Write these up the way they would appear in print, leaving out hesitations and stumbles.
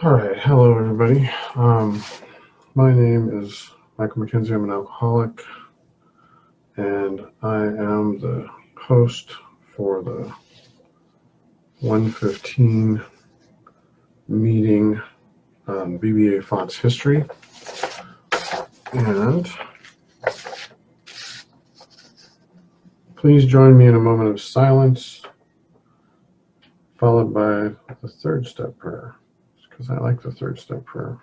All right, hello everybody. My name is Michael McKenzie. I'm an alcoholic, and I am the host for the 115 meeting on BBA fonts history. And please join me in a moment of silence, followed by the third step prayer, because I like the third step prayer.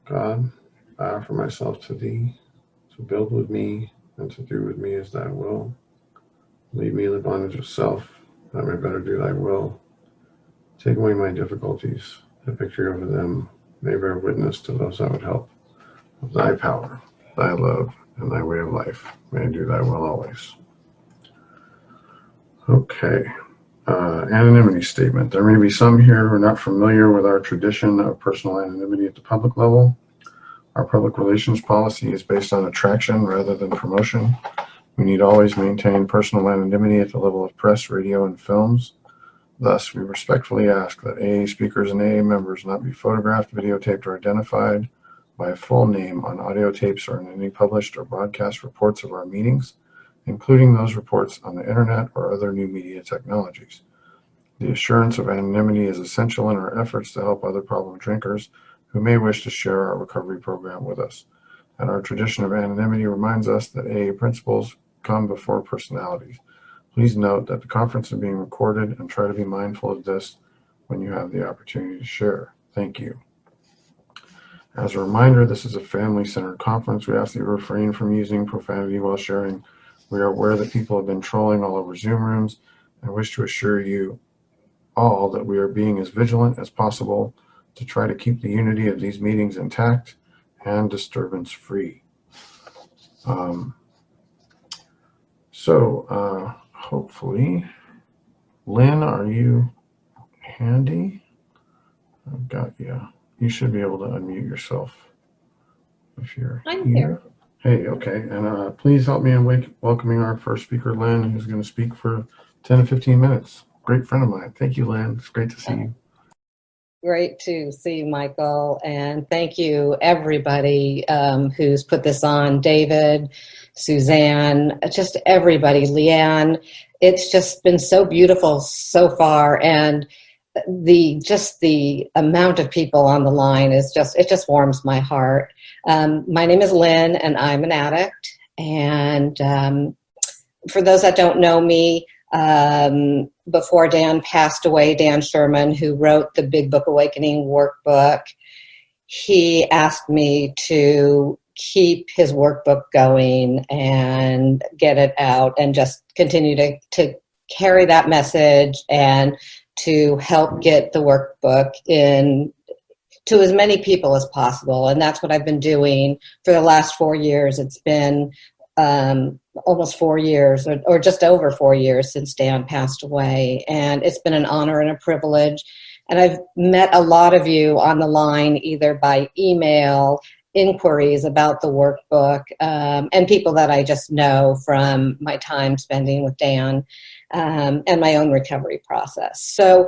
God, I offer myself to thee, to build with me and to do with me as thy will. Lead me in the bondage of self, that I may better do thy will. Take away my difficulties, the victory over them may bear witness to those I would help. Of thy power, thy love, and thy way of life, may I do thy will always. Okay. Anonymity statement. There may be some here who are not familiar with our tradition of personal anonymity at the public level. Our public relations policy is based on attraction rather than promotion. We need always maintain personal anonymity at the level of press, radio, and films. Thus, we respectfully ask that AA speakers and AA members not be photographed, videotaped, or identified by a full name on audio tapes or in any published or broadcast reports of our meetings, including those reports on the internet or other new media technologies. The assurance of anonymity is essential in our efforts to help other problem drinkers who may wish to share our recovery program with us. And our tradition of anonymity reminds us that AA principles come before personalities. Please note that the conference is being recorded and try to be mindful of this when you have the opportunity to share. Thank you. As a reminder, this is a family-centered conference. We ask that you refrain from using profanity while sharing. We are aware that people have been trolling all over Zoom rooms and wish to assure you all that we are being as vigilant as possible to try to keep the unity of these meetings intact and disturbance-free. Hopefully, Lynn, are you handy? I've got you. You should be able to unmute yourself if you're here. Hey, okay. And please help me in welcoming our first speaker, Lynn, who's going to speak for 10 to 15 minutes. Great friend of mine. Thank you, Lynn. It's great to see you. Great to see you, Michael, and thank you, everybody who's put this on. David, Suzanne, just everybody, Leanne. It's just been so beautiful so far, and the amount of people on the line is it just warms my heart. My name is Lynn, and I'm an addict. And for those that don't know me, before Dan passed away, Dan Sherman, who wrote the Big Book Awakening workbook, he asked me to keep his workbook going and get it out and just continue to carry that message and to help get the workbook in to as many people as possible. And that's what I've been doing for the last 4 years. It's been almost 4 years or just over 4 years since Dan passed away. And it's been an honor and a privilege. And I've met a lot of you on the line, either by email, inquiries about the workbook, and people that I just know from my time spending with Dan and my own recovery process. So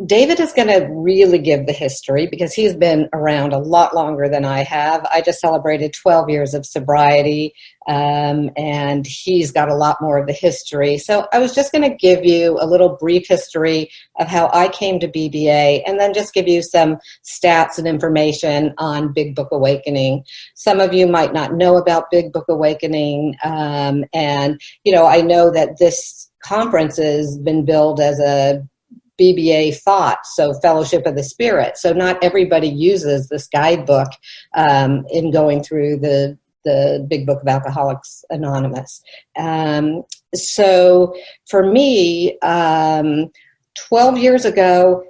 David is going to really give the history because he's been around a lot longer than I have. I just celebrated 12 years of sobriety, and he's got a lot more of the history. So I was just going to give you a little brief history of how I came to BBA and then just give you some stats and information on Big Book Awakening. Some of you might not know about Big Book Awakening, and I know that this conference has been billed as a BBA thought, so Fellowship of the Spirit. So not everybody uses this guidebook in going through the Big Book of Alcoholics Anonymous. So for me, 12 years ago,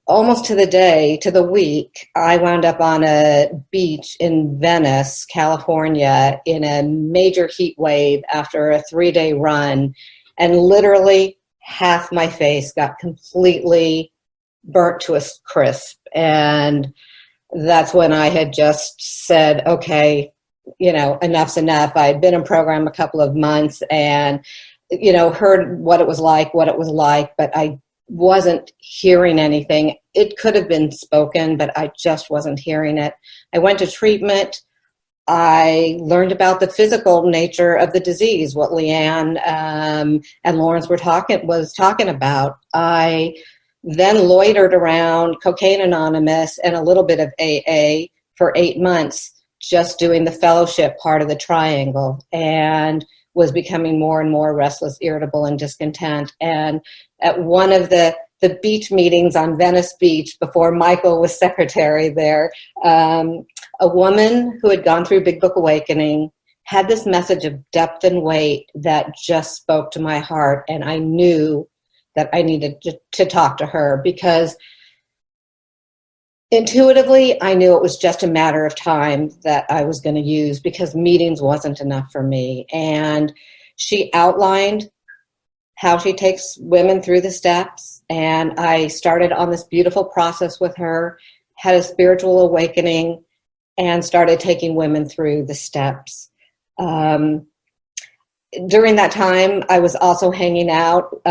almost to the day, to the week, I wound up on a beach in Venice, California, in a major heat wave after a 3-day run, and literally half my face got completely burnt to a crisp. And that's when I had just said, okay, enough's enough. I'd been in program a couple of months and, heard what it was like, but I wasn't hearing anything. It could have been spoken, but I just wasn't hearing it. I went to treatment. I learned about the physical nature of the disease, what Leanne and Lawrence was talking about. I then loitered around Cocaine Anonymous and a little bit of AA for 8 months, just doing the fellowship part of the triangle, and was becoming more and more restless, irritable, and discontent. And at one of the beach meetings on Venice Beach, before Michael was secretary there, a woman who had gone through Big Book Awakening had this message of depth and weight that just spoke to my heart, and I knew that I needed to talk to her, because intuitively I knew it was just a matter of time that I was going to use, because meetings wasn't enough for me. And she outlined how she takes women through the steps, and I started on this beautiful process with her, had a spiritual awakening, and started taking women through the steps. During that time, I was also hanging out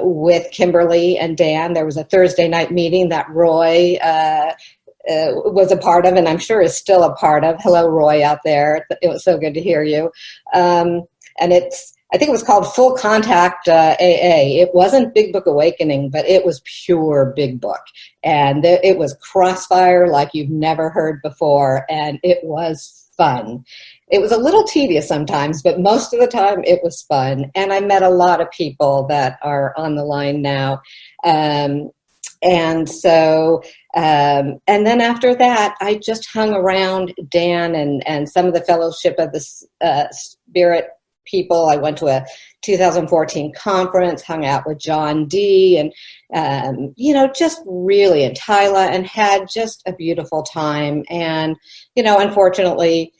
with Kimberly and Dan. There was a Thursday night meeting that Roy was a part of, and I'm sure is still a part of. Hello, Roy, out there. It was so good to hear you. And I think it was called Full Contact AA. It wasn't Big Book Awakening, but it was pure Big Book. And it was crossfire like you've never heard before, and it was fun. It was a little tedious sometimes, but most of the time it was fun. And I met a lot of people that are on the line now. And then after that, I just hung around Dan and some of the Fellowship of the Spirit people. I went to a 2014 conference, hung out with John D. and, just really, and Tyla, and had just a beautiful time. And, unfortunately,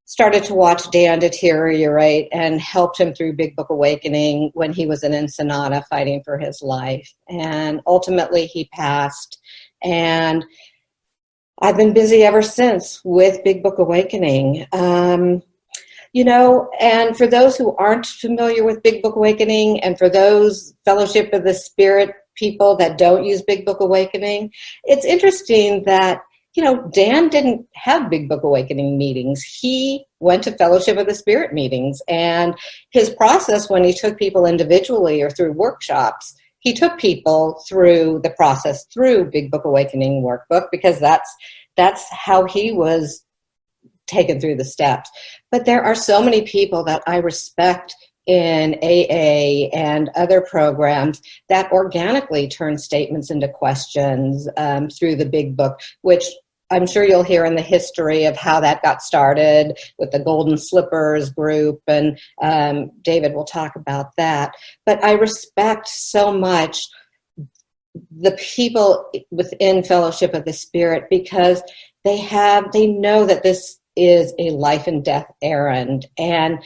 started to watch Dan deteriorate, and helped him through Big Book Awakening when he was in Ensenada fighting for his life. And ultimately he passed. And I've been busy ever since with Big Book Awakening. And for those who aren't familiar with Big Book Awakening, and for those Fellowship of the Spirit people that don't use Big Book Awakening, it's interesting that Dan didn't have Big Book Awakening meetings. He went to Fellowship of the Spirit meetings, and his process when he took people individually or through workshops, he took people through the process through Big Book Awakening workbook, because that's how he was taken through the steps. But there are so many people that I respect in AA and other programs that organically turn statements into questions through the Big Book, which I'm sure you'll hear in the history of how that got started with the Golden Slippers group, and David will talk about that. But I respect so much the people within Fellowship of the Spirit, because they know that this is a life and death errand, and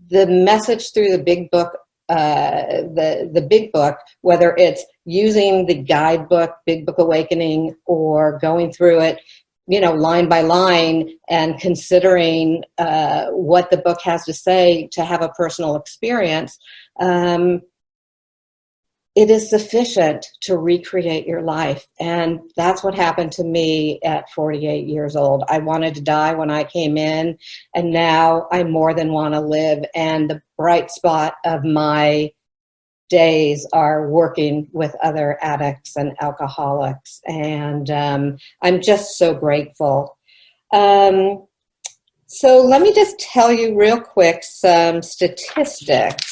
the message through the Big Book, the Big Book, whether it's using the guidebook, Big Book Awakening, or going through it, line by line, and considering what the book has to say to have a personal experience, it is sufficient to recreate your life. And that's what happened to me at 48 years old. I wanted to die when I came in, and now I more than want to live. And the bright spot of my days are working with other addicts and alcoholics. And I'm just so grateful. So let me just tell you real quick some statistics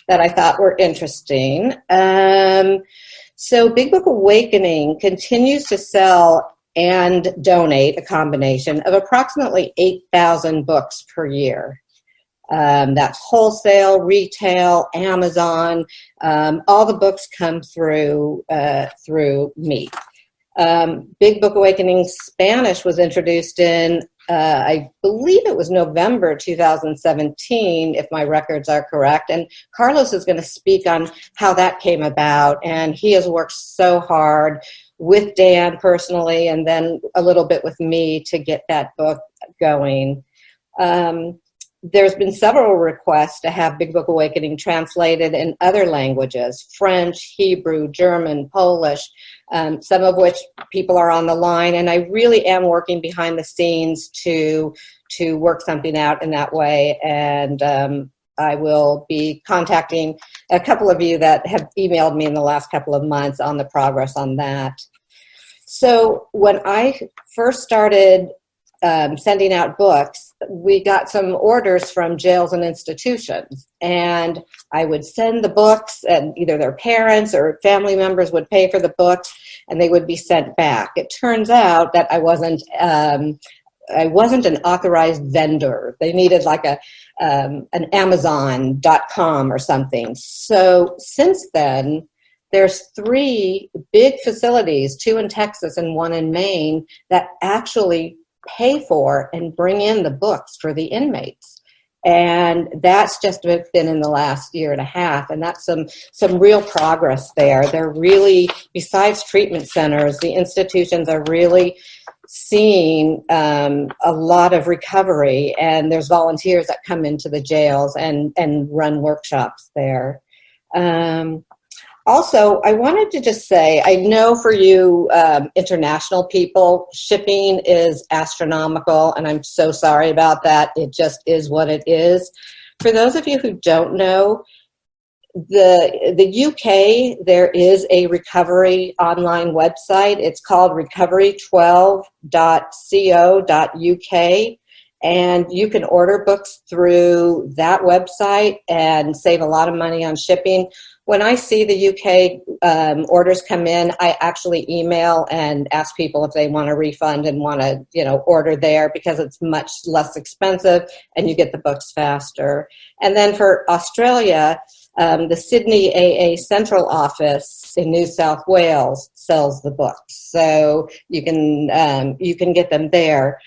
that I thought were interesting. So Big Book Awakening continues to sell and donate a combination of approximately 8,000 books per year. That's wholesale, retail, Amazon. All the books come through me. Big Book Awakening Spanish was introduced in, I believe it was November 2017, if my records are correct. And Carlos is going to speak on how that came about. And he has worked so hard with Dan personally, and then a little bit with me to get that book going. There's been several requests to have Big Book Awakening translated in other languages, French, Hebrew, German, Polish, some of which people are on the line. And I really am working behind the scenes to work something out in that way. And I will be contacting a couple of you that have emailed me in the last couple of months on the progress on that. So when I first started sending out books, we got some orders from jails and institutions, and I would send the books, and either their parents or family members would pay for the books, and they would be sent back. It turns out that I wasn't an authorized vendor. They needed like an Amazon.com or something. So since then, there's 3 big facilities, 2 in Texas and 1 in Maine, that actually pay for and bring in the books for the inmates. And that's just been in the last year and a half, and that's some real progress there. They're really, besides treatment centers, the institutions are really seeing a lot of recovery, and there's volunteers that come into the jails and run workshops there. Also, I wanted to just say, I know for you international people, shipping is astronomical, and I'm so sorry about that. It just is what it is. For those of you who don't know, the UK, there is a recovery online website. It's called recovery12.co.uk. And you can order books through that website and save a lot of money on shipping. When I see the UK orders come in, I actually email and ask people if they want a refund and want to, order there, because it's much less expensive and you get the books faster. And then for Australia, the Sydney AA Central Office in New South Wales sells the books, so you can get them there.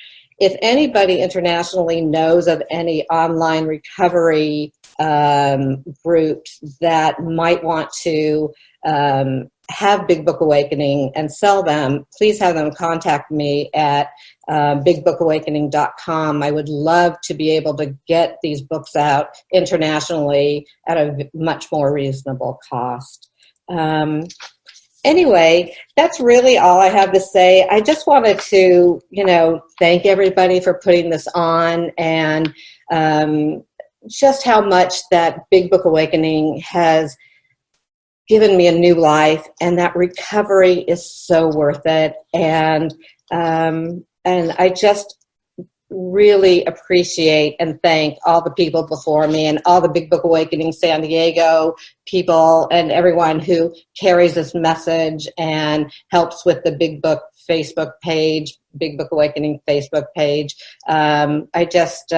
If anybody internationally knows of any online recovery groups that might want to have Big Book Awakening and sell them, please have them contact me at bigbookawakening.com. I would love to be able to get these books out internationally at a much more reasonable cost. Anyway, that's really all I have to say. I just wanted to, thank everybody for putting this on, and just how much that Big Book Awakening has given me a new life, and that recovery is so worth it. And I just really appreciate and thank all the people before me and all the Big Book Awakening San Diego people and everyone who carries this message and helps with the Big Book Facebook page, Big Book Awakening Facebook page. I'm just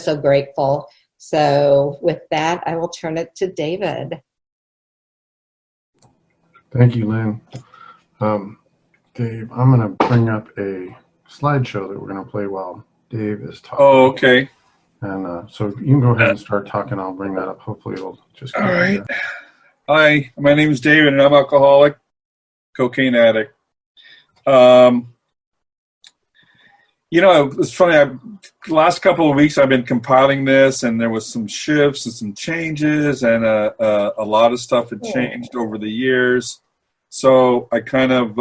so grateful. So with that, I will turn it to David. Thank you, Lynn. Dave, I'm going to bring up a slideshow that we're going to play while Dave is talking. Oh, okay. And so you can go ahead and start talking. I'll bring that up. Hopefully it'll just keep All right. there. Hi, my name is David, and I'm alcoholic, cocaine addict. It's funny. The last couple of weeks I've been compiling this, and there was some shifts and some changes, and a lot of stuff had changed over the years. So I kind of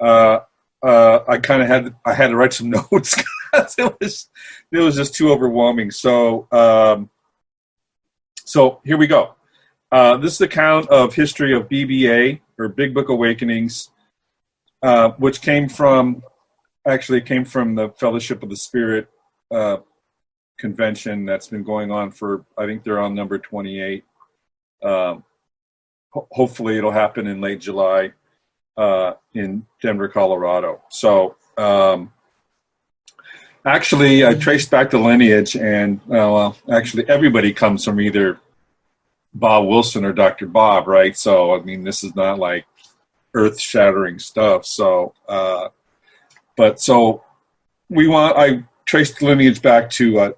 had to write some notes because it was just too overwhelming. So here we go. This is the account of history of BBA, or Big Book Awakenings, which came from the Fellowship of the Spirit convention that's been going on for, I think they're on number 28. Hopefully it'll happen in late July in Denver, Colorado. So actually I traced back the lineage, and actually everybody comes from either Bob Wilson or Dr. Bob, right? So, I mean, this is not like earth-shattering stuff. So, I traced the lineage back to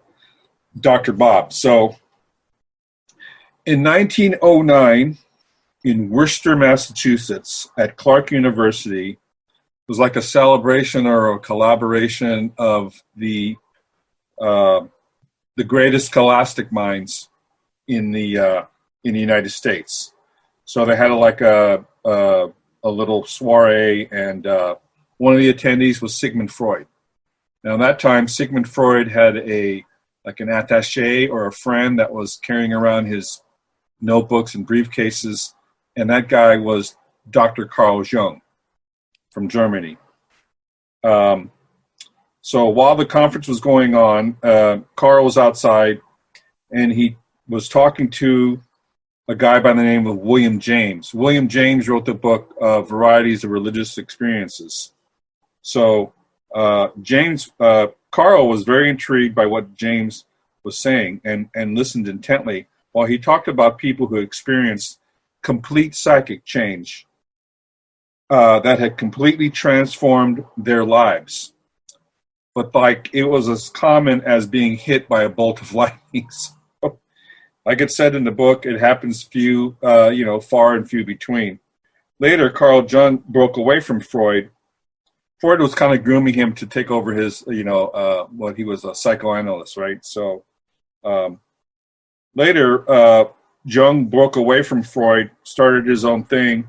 Dr. Bob. So, in 1909, in Worcester, Massachusetts, at Clark University, was like a celebration or a collaboration of the greatest scholastic minds in the United States. So they had a little soiree, and one of the attendees was Sigmund Freud. Now, at that time, Sigmund Freud had an attaché or a friend that was carrying around his notebooks and briefcases, and that guy was Dr. Carl Jung from Germany. So while the conference was going on, Carl was outside, and he was talking to a guy by the name of William James. William James wrote the book Varieties of Religious Experiences. So Carl was very intrigued by what James was saying and listened intently while he talked about people who experienced complete psychic change that had completely transformed their lives. But like it was as common as being hit by a bolt of lightning. So, like it said in the book, it happens far and few between. Later, Carl Jung broke away from Freud. Freud was kind of grooming him to take over his, he was a psychoanalyst, right? So later, Jung broke away from Freud, started his own thing,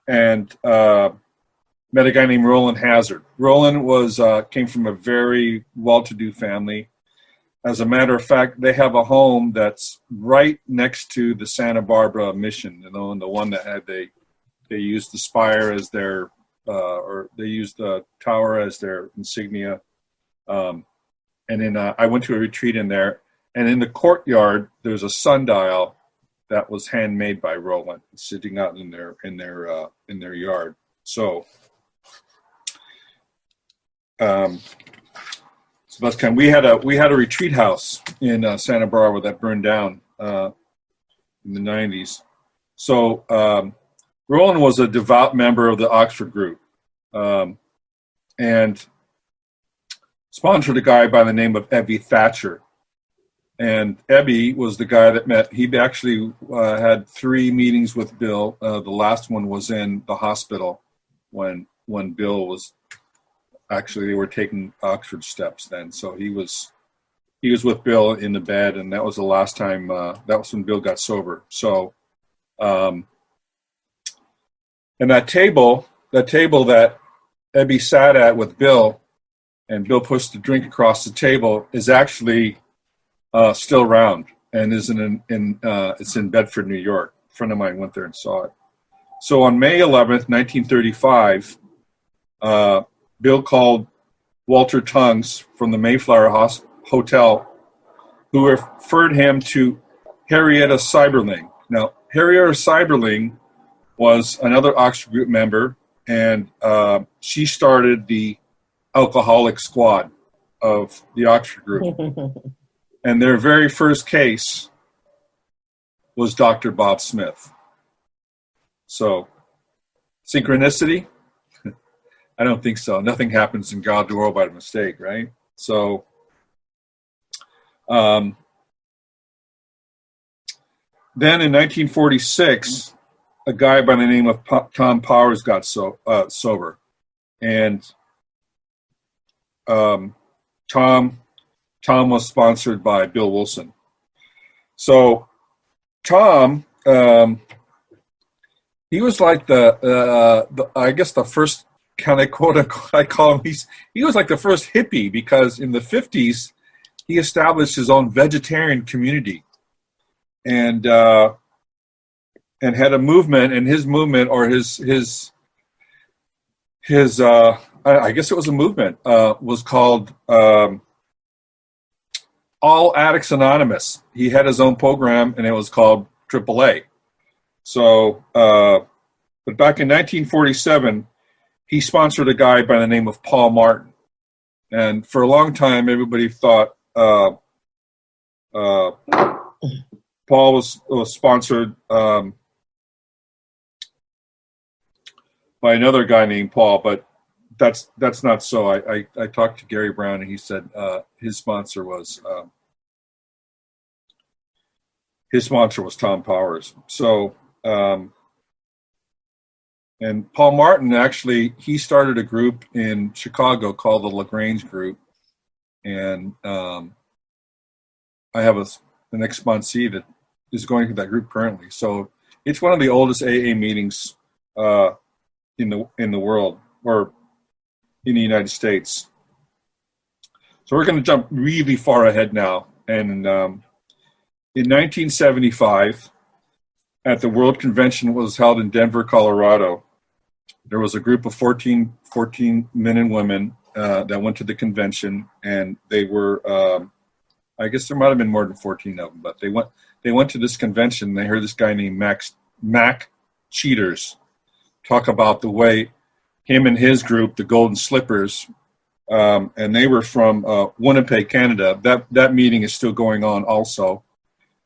and met a guy named Roland Hazard. Roland came from a very well-to-do family. As a matter of fact, they have a home that's right next to the Santa Barbara mission, and the one that had they used the spire as their or they used the tower as their insignia. And then I went to a retreat in there, and in the courtyard there's a sundial that was handmade by Roland, sitting out in their yard. So. So that's kind of, we had a retreat house in Santa Barbara that burned down in the 90s. So Roland was a devout member of the Oxford group and sponsored a guy by the name of Ebby Thatcher. And Ebby was the guy that met. He actually had 3 meetings with Bill. The last one was in the hospital when Bill was. Actually, they were taking Oxford steps then, so he was with Bill in the bed, and that was the last time. That was when Bill got sober. So, and that table that Ebby sat at with Bill, and Bill pushed the drink across the table, is actually still around and is it's in Bedford, New York. A friend of mine went there and saw it. So on May 11th, 1935. Bill called Walter Tungs from the Mayflower Hotel, who referred him to Henrietta Seiberling. Now, Henrietta Seiberling was another Oxford Group member, and she started the alcoholic squad of the Oxford Group. And their very first case was Dr. Bob Smith. So, synchronicity? I don't think so. Nothing happens in God's world by mistake, right? So, then in 1946, a guy by the name of Tom Powers got sober, and Tom was sponsored by Bill Wilson. So, Tom, he was like I guess the first. Kind of quote unquote, I call him. He was like the first hippie, because in the 50s he established his own vegetarian community, and had a movement. And his movement, or his I guess it was a movement, was called All Addicts Anonymous. He had his own program, and it was called AAA. So, but back in 1947. He sponsored a guy by the name of Paul Martin. And for a long time, everybody thought Paul was sponsored by another guy named Paul, but that's not so. I talked to Gary Brown, and he said his sponsor was Tom Powers. So And Paul Martin, actually, he started a group in Chicago called the LaGrange Group. And I have an ex-sponsee that is going to that group currently. So it's one of the oldest AA meetings in the world, or in the United States. So we're going to jump really far ahead now. And in 1975, at the World Convention that was held in Denver, Colorado, there was a group of 14 men and women that went to the convention, and they were, I guess there might have been more than 14 of them, but they went to this convention, and they heard this guy named Mac Cheaters talk about the way him and his group, the Golden Slippers, and they were from Winnipeg, Canada. That meeting is still going on also,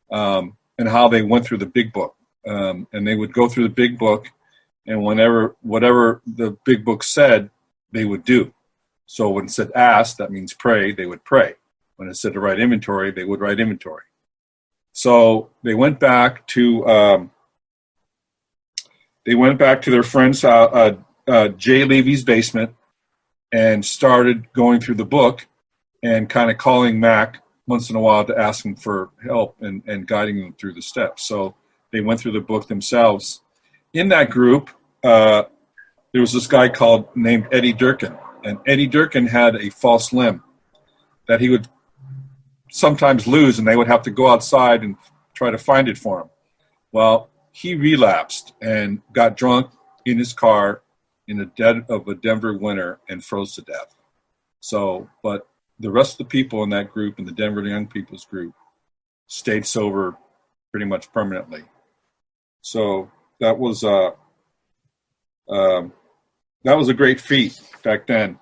and how they went through the Big Book. And they would go through the Big Book, and whatever the Big Book said, they would do. So when it said ask, that means pray, they would pray. When it said to write inventory, they would write inventory. So they went back to their friend's Jay Levy's basement and started going through the book and kind of calling Mac once in a while to ask him for help and guiding them through the steps. So they went through the book themselves. In that group, there was this guy named Eddie Durkin. And Eddie Durkin had a false limb that he would sometimes lose, and they would have to go outside and try to find it for him. Well, he relapsed and got drunk in his car in the dead of a Denver winter and froze to death. So, but the rest of the people in that group, in the Denver Young People's Group, stayed sober pretty much permanently. So that was a great feat back then.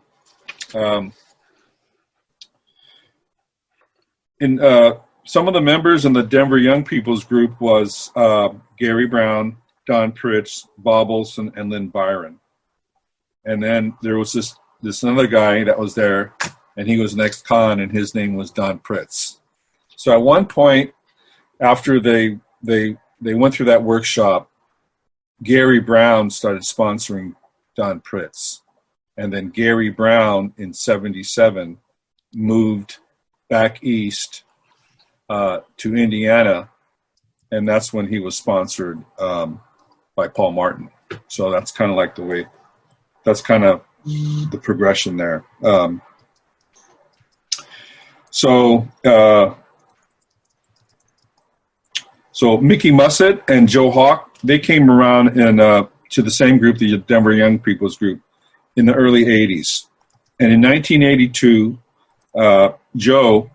Some of the members in the Denver Young People's Group was Gary Brown, Don Pritz, Bob Olson, and Lynn Byron. And then there was this another guy that was there, and he was an ex-con, and his name was Don Pritz. So at one point, after they went through that workshop, Gary Brown started sponsoring Don Pritz. And then Gary Brown in 1977 moved back east to Indiana, and that's when he was sponsored by Paul Martin. So that's kind of like that's kind of the progression there. So Mickey Musset and Joe Hawk, they came around to the same group, the Denver Young People's Group, in the early 80s. And in 1982, Joe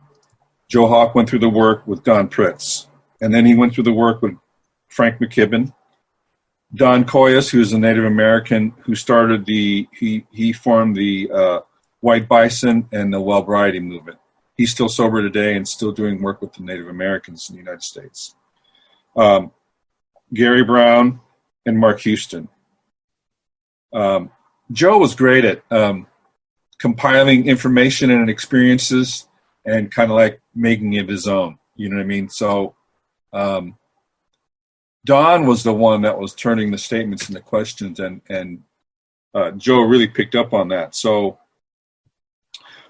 Hawk went through the work with Don Pritz. And then he went through the work with Frank McKibben. Don Coyas, who's a Native American, who started he formed the White Bison and the Wellbriety movement. He's still sober today and still doing work with the Native Americans in the United States. Gary Brown and Mark Houston. Joe was great at compiling information and experiences and kind of like making it his own. You know what I mean? So Don was the one that was turning the statements into questions, and Joe really picked up on that. So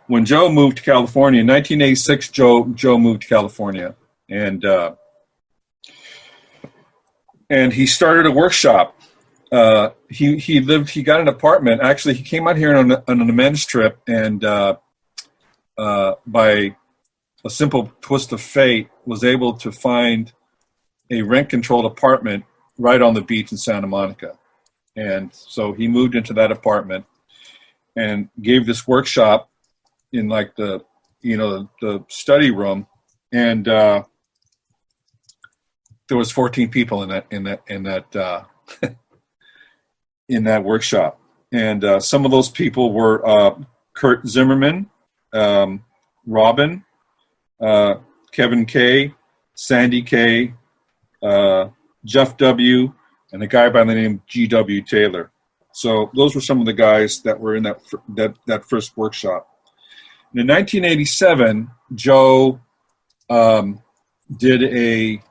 when Joe moved to California in 1986, Joe moved to California, and he started a workshop. He got an apartment. Actually, he came out here on an amends trip, and by a simple twist of fate, was able to find a rent-controlled apartment right on the beach in Santa Monica. And so he moved into that apartment and gave this workshop in like the study room, and there was 14 people in that workshop. And some of those people were Kurt Zimmerman, Robin, Kevin K, Sandy K, Jeff W, and a guy by the name G.W. Taylor. So those were some of the guys that were in that first workshop. And in 1987, Joe did a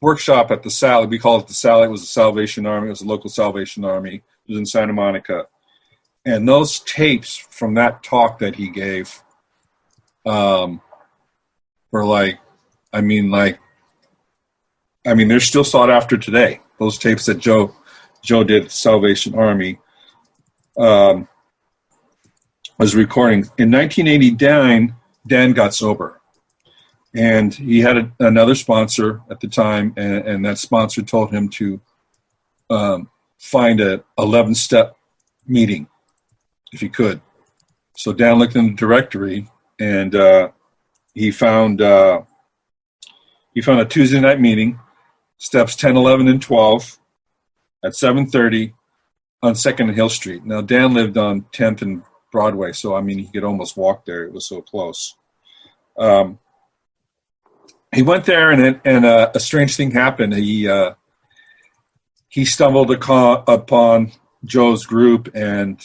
workshop at the Sally. We call it the Sally. It was a Salvation Army. It was a local Salvation Army It was in Santa Monica. And those tapes from that talk that he gave were they're still sought after today. Those tapes that Joe did at the Salvation Army was recording. In 1989, Dan got sober. And he had another sponsor at the time, and that sponsor told him to find a 11-step meeting if he could. So Dan looked in the directory, and he found a Tuesday night meeting, steps 10, 11, and 12 at 7:30 on 2nd and Hill Street. Now, Dan lived on 10th and Broadway, so, he could almost walk there. It was so close. He went there, and a strange thing happened. He stumbled upon Joe's group, and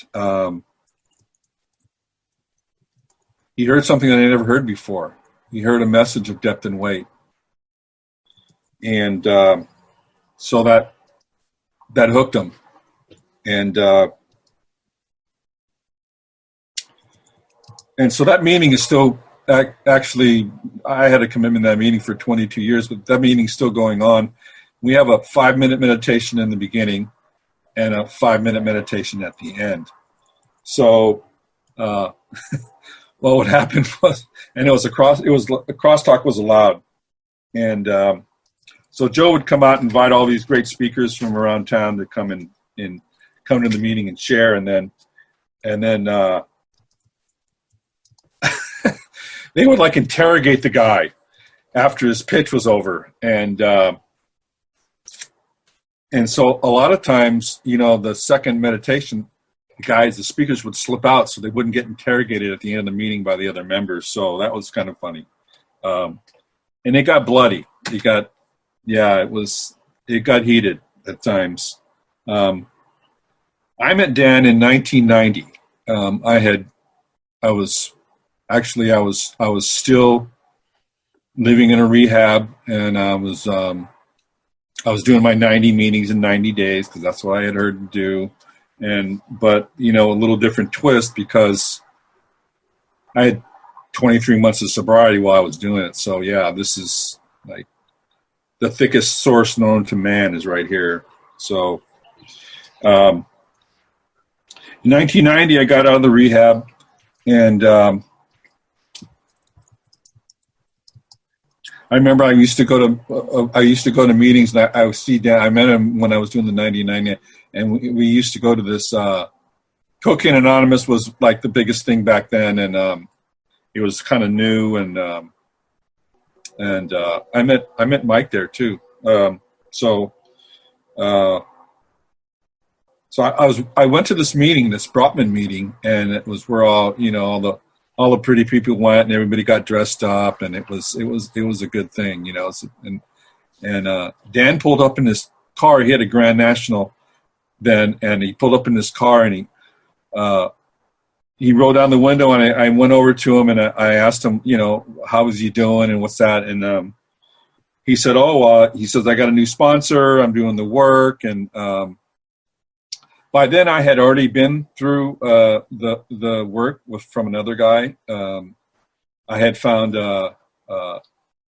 he heard something that I never heard before. He heard a message of depth and weight, and so that hooked him. And so that meeting is still. Actually, I had a commitment in that meeting for 22 years, but that meeting's still going on. We have a 5-minute meditation in the beginning and a 5-minute meditation at the end. So, well, what happened was, and a crosstalk was allowed. And so Joe would come out and invite all these great speakers from around town to come and come to the meeting and share. And then they would interrogate the guy after his pitch was over. And so a lot of times, the second meditation, the speakers would slip out so they wouldn't get interrogated at the end of the meeting by the other members. So that was kind of funny. And it got bloody. It got heated at times. I met Dan in 1990. I was still living in a rehab, and I was doing my 90 meetings in 90 days because that's what I had heard to do. But a little different twist because I had 23 months of sobriety while I was doing it. So yeah, this is the thickest source known to man is right here. So in 1990, I got out of the rehab, and I remember I used to go to meetings, and I would see Dan. I met him when I was doing the 99, and we used to go to this. Cocaine Anonymous was the biggest thing back then, and it was kind of new, and I met Mike there too. So I went to this meeting, this Brotman meeting, and it was where all the pretty people went, and everybody got dressed up, and it was a good thing, And Dan pulled up in his car. He had a Grand National then, and he pulled up in his car, and he rolled down the window, and I went over to him, and I asked him, how was he doing and what's that, and he said, he says, I got a new sponsor. I'm doing the work, and by then, I had already been through the work from another guy. I had found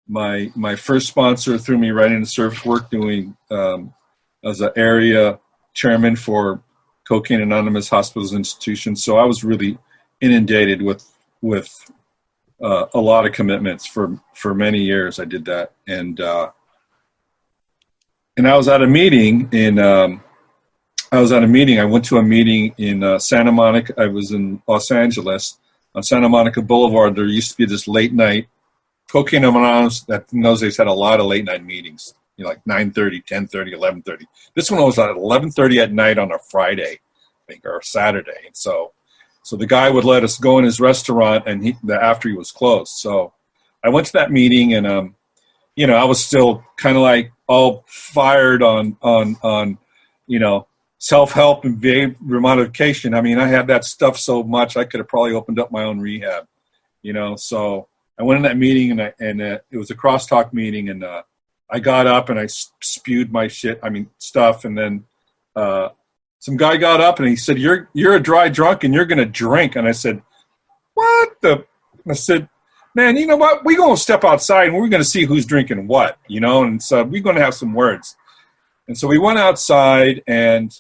my first sponsor threw me right into service work, doing as an area chairman for Cocaine Anonymous hospitals institutions. So I was really inundated with a lot of commitments for many years. I did that, and I was at a meeting I went to a meeting in Santa Monica. I was in Los Angeles on Santa Monica Boulevard. There used to be this late night Cocaine Anonymous that in those days had a lot of late night meetings, 9:30, 10:30, 11:30. This one was at 11:30 at night on a Friday, I think, or a Saturday. And so the guy would let us go in his restaurant, and after he was closed. So I went to that meeting, and I was still kind of all fired on self-help and behavior modification. I had that stuff so much I could have probably opened up my own rehab, So I went in that meeting, and it was a crosstalk meeting, and I got up and I spewed my stuff, and then some guy got up and he said, you're a dry drunk and you're going to drink. And I said, what the? I said, man, you know what? We're going to step outside and we're going to see who's drinking what, you know, and so we're going to have some words. And so we went outside and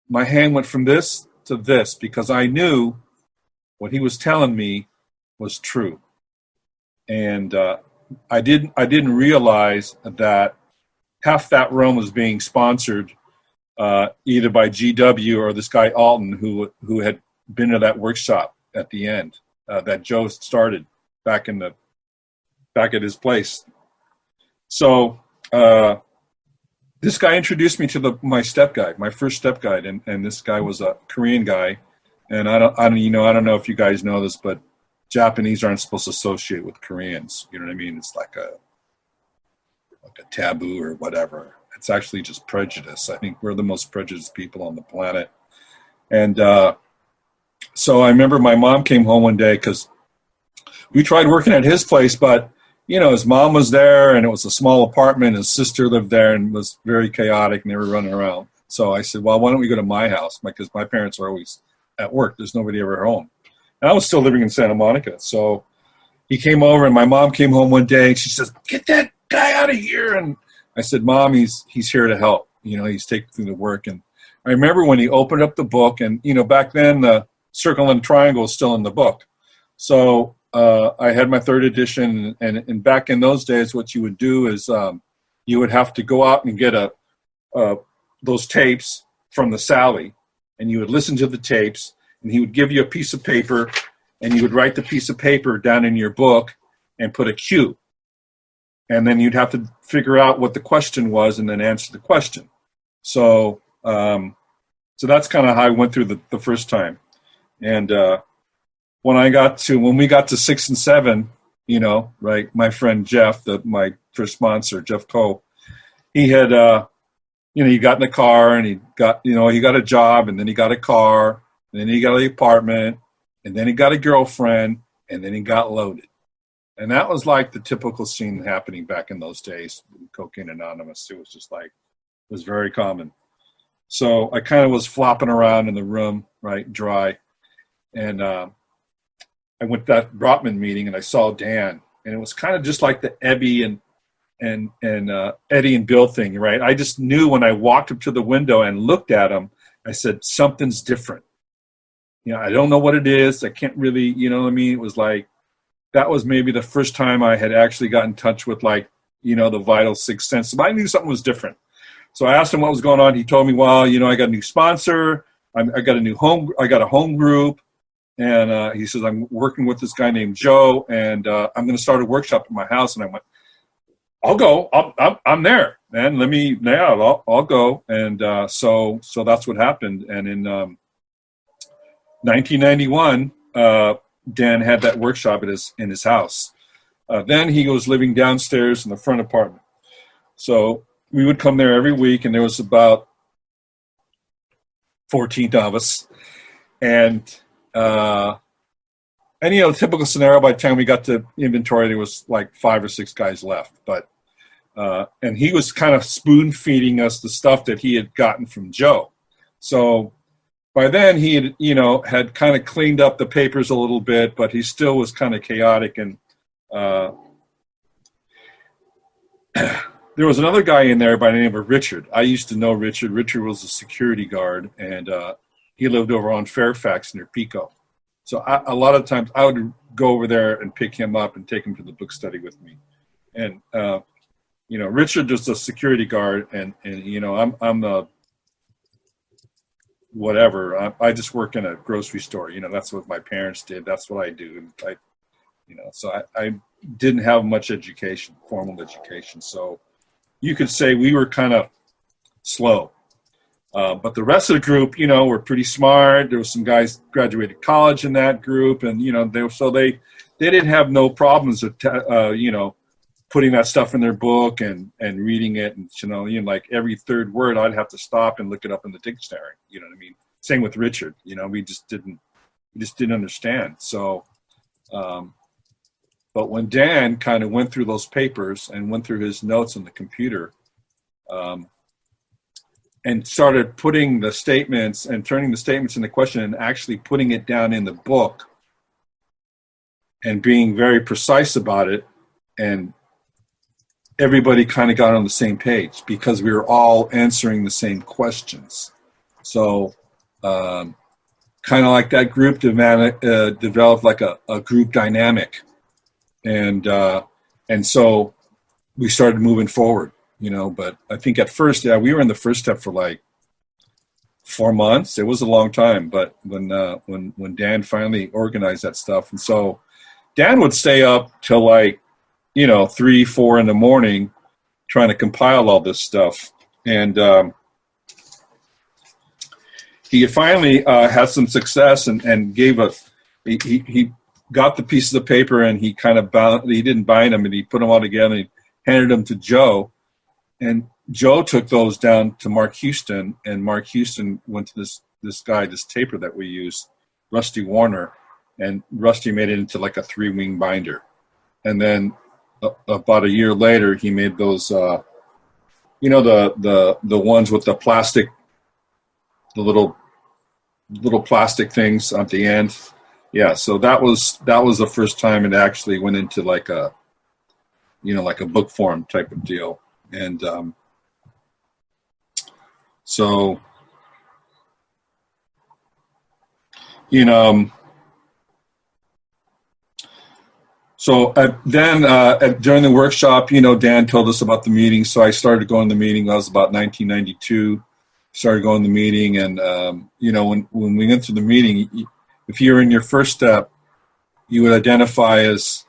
my hand went from this to this because I knew what he was telling me was true. And I didn't realize that half that room was being sponsored either by GW or this guy Alton who had been to that workshop at the end that Joe started back at his place. So this guy introduced me to my step guide, my first step guide, and this guy was a Korean guy. And I don't know if you guys know this, but Japanese aren't supposed to associate with Koreans. You know what I mean? It's like a taboo or whatever. It's actually just prejudice. I think we're the most prejudiced people on the planet. And so I remember my mom came home one day because we tried working at his place, but you know, his mom was there and it was a small apartment. His sister lived there and was very chaotic and they were running around. So I said, well, why don't we go to my house? Because my parents are always at work. There's nobody ever home. And I was still living in Santa Monica. So he came over and my mom came home one day and she says, get that guy out of here. And I said, Mom, he's here to help. You know, he's taking through the work. And I remember when he opened up the book and, you know, back then the circle and triangle is still in the book. So I had my third edition, and back in those days, what you would do is you would have to go out and get those tapes from the Sally, and you would listen to the tapes, and he would give you a piece of paper, and you would write the piece of paper down in your book and put a Q, and then you'd have to figure out what the question was and then answer the question. So that's kind of how I went through the first time, and when we got to 6 and 7, you know, right, my friend Jeff, my first sponsor, Jeff Coe, he had, you know, he got in a car and he got a job and then he got a car and then he got an apartment and then he got a girlfriend and then he got loaded. And that was like the typical scene happening back in those days, Cocaine Anonymous. It was just like, it was very common. So I kind of was flopping around in the room, right, dry. And I went to that Brotman meeting and I saw Dan, and it was kind of just like the Ebby and Eddie and Bill thing, right? I just knew when I walked up to the window and looked at him, I said, something's different. You know, I don't know what it is. I can't really, you know what I mean? It was like, that was maybe the first time I had actually got in touch with, like, you know, the vital sixth sense. So I knew something was different. So I asked him what was going on. He told me, well, you know, I got a new sponsor. I got a home group. And he says, I'm working with this guy named Joe, and I'm going to start a workshop at my house. And I went, I'll go. I'm there, man. I'll go. And so that's what happened. And in 1991, Dan had that workshop in his house. Then he was living downstairs in the front apartment. So we would come there every week, and there was about 14 of us. And you know, typical scenario, by the time we got to inventory, there was like 5 or 6 guys left. But and he was kind of spoon feeding us the stuff that he had gotten from Joe. So by then he had, you know, had kind of cleaned up the papers a little bit, but he still was kind of chaotic. And there was another guy in there by the name of Richard. I used to know Richard. Richard was a security guard, and he lived over on Fairfax near Pico. So a lot of times I would go over there and pick him up and take him to the book study with me. And, you know, Richard was a security guard, and you know, I'm the whatever. I just work in a grocery store. You know, that's what my parents did. That's what I do. And you know, so I didn't have much education, formal education. So you could say we were kind of slow. But the rest of the group, you know, were pretty smart. There were some guys graduated college in that group, and you know, they didn't have no problems with you know, putting that stuff in their book and reading it, and you know, like every third word, I'd have to stop and look it up in the dictionary. You know what I mean? Same with Richard. You know, we just didn't understand. So, but when Dan kind of went through those papers and went through his notes on the computer, and started putting the statements and turning the statements into question and actually putting it down in the book and being very precise about it. And everybody kind of got on the same page because we were all answering the same questions. So kind of like that group developed like a group dynamic. And so we started moving forward, but I think at first, we were in the first step for like 4 months. It was a long time, but when Dan finally organized that stuff. And so Dan would stay up till like, 3, 4 in the morning trying to compile all this stuff. And he finally had some success and gave he got the pieces of paper and he kind of he didn't bind them and he put them all together and he handed them to Joe. And Joe took those down to Mark Houston, and Mark Houston went to this taper that we use, Rusty Warner, and Rusty made it into like a 3-wing binder. And then about a year later, he made those, the ones with the plastic, the little plastic things at the end. Yeah, so that was the first time it actually went into like a book form type of deal. And so then during the workshop, Dan told us about the meeting, so I started going to the meeting. That was about 1992. Started going to the meeting, and when we went to the meeting, if you're in your first step, you would identify as,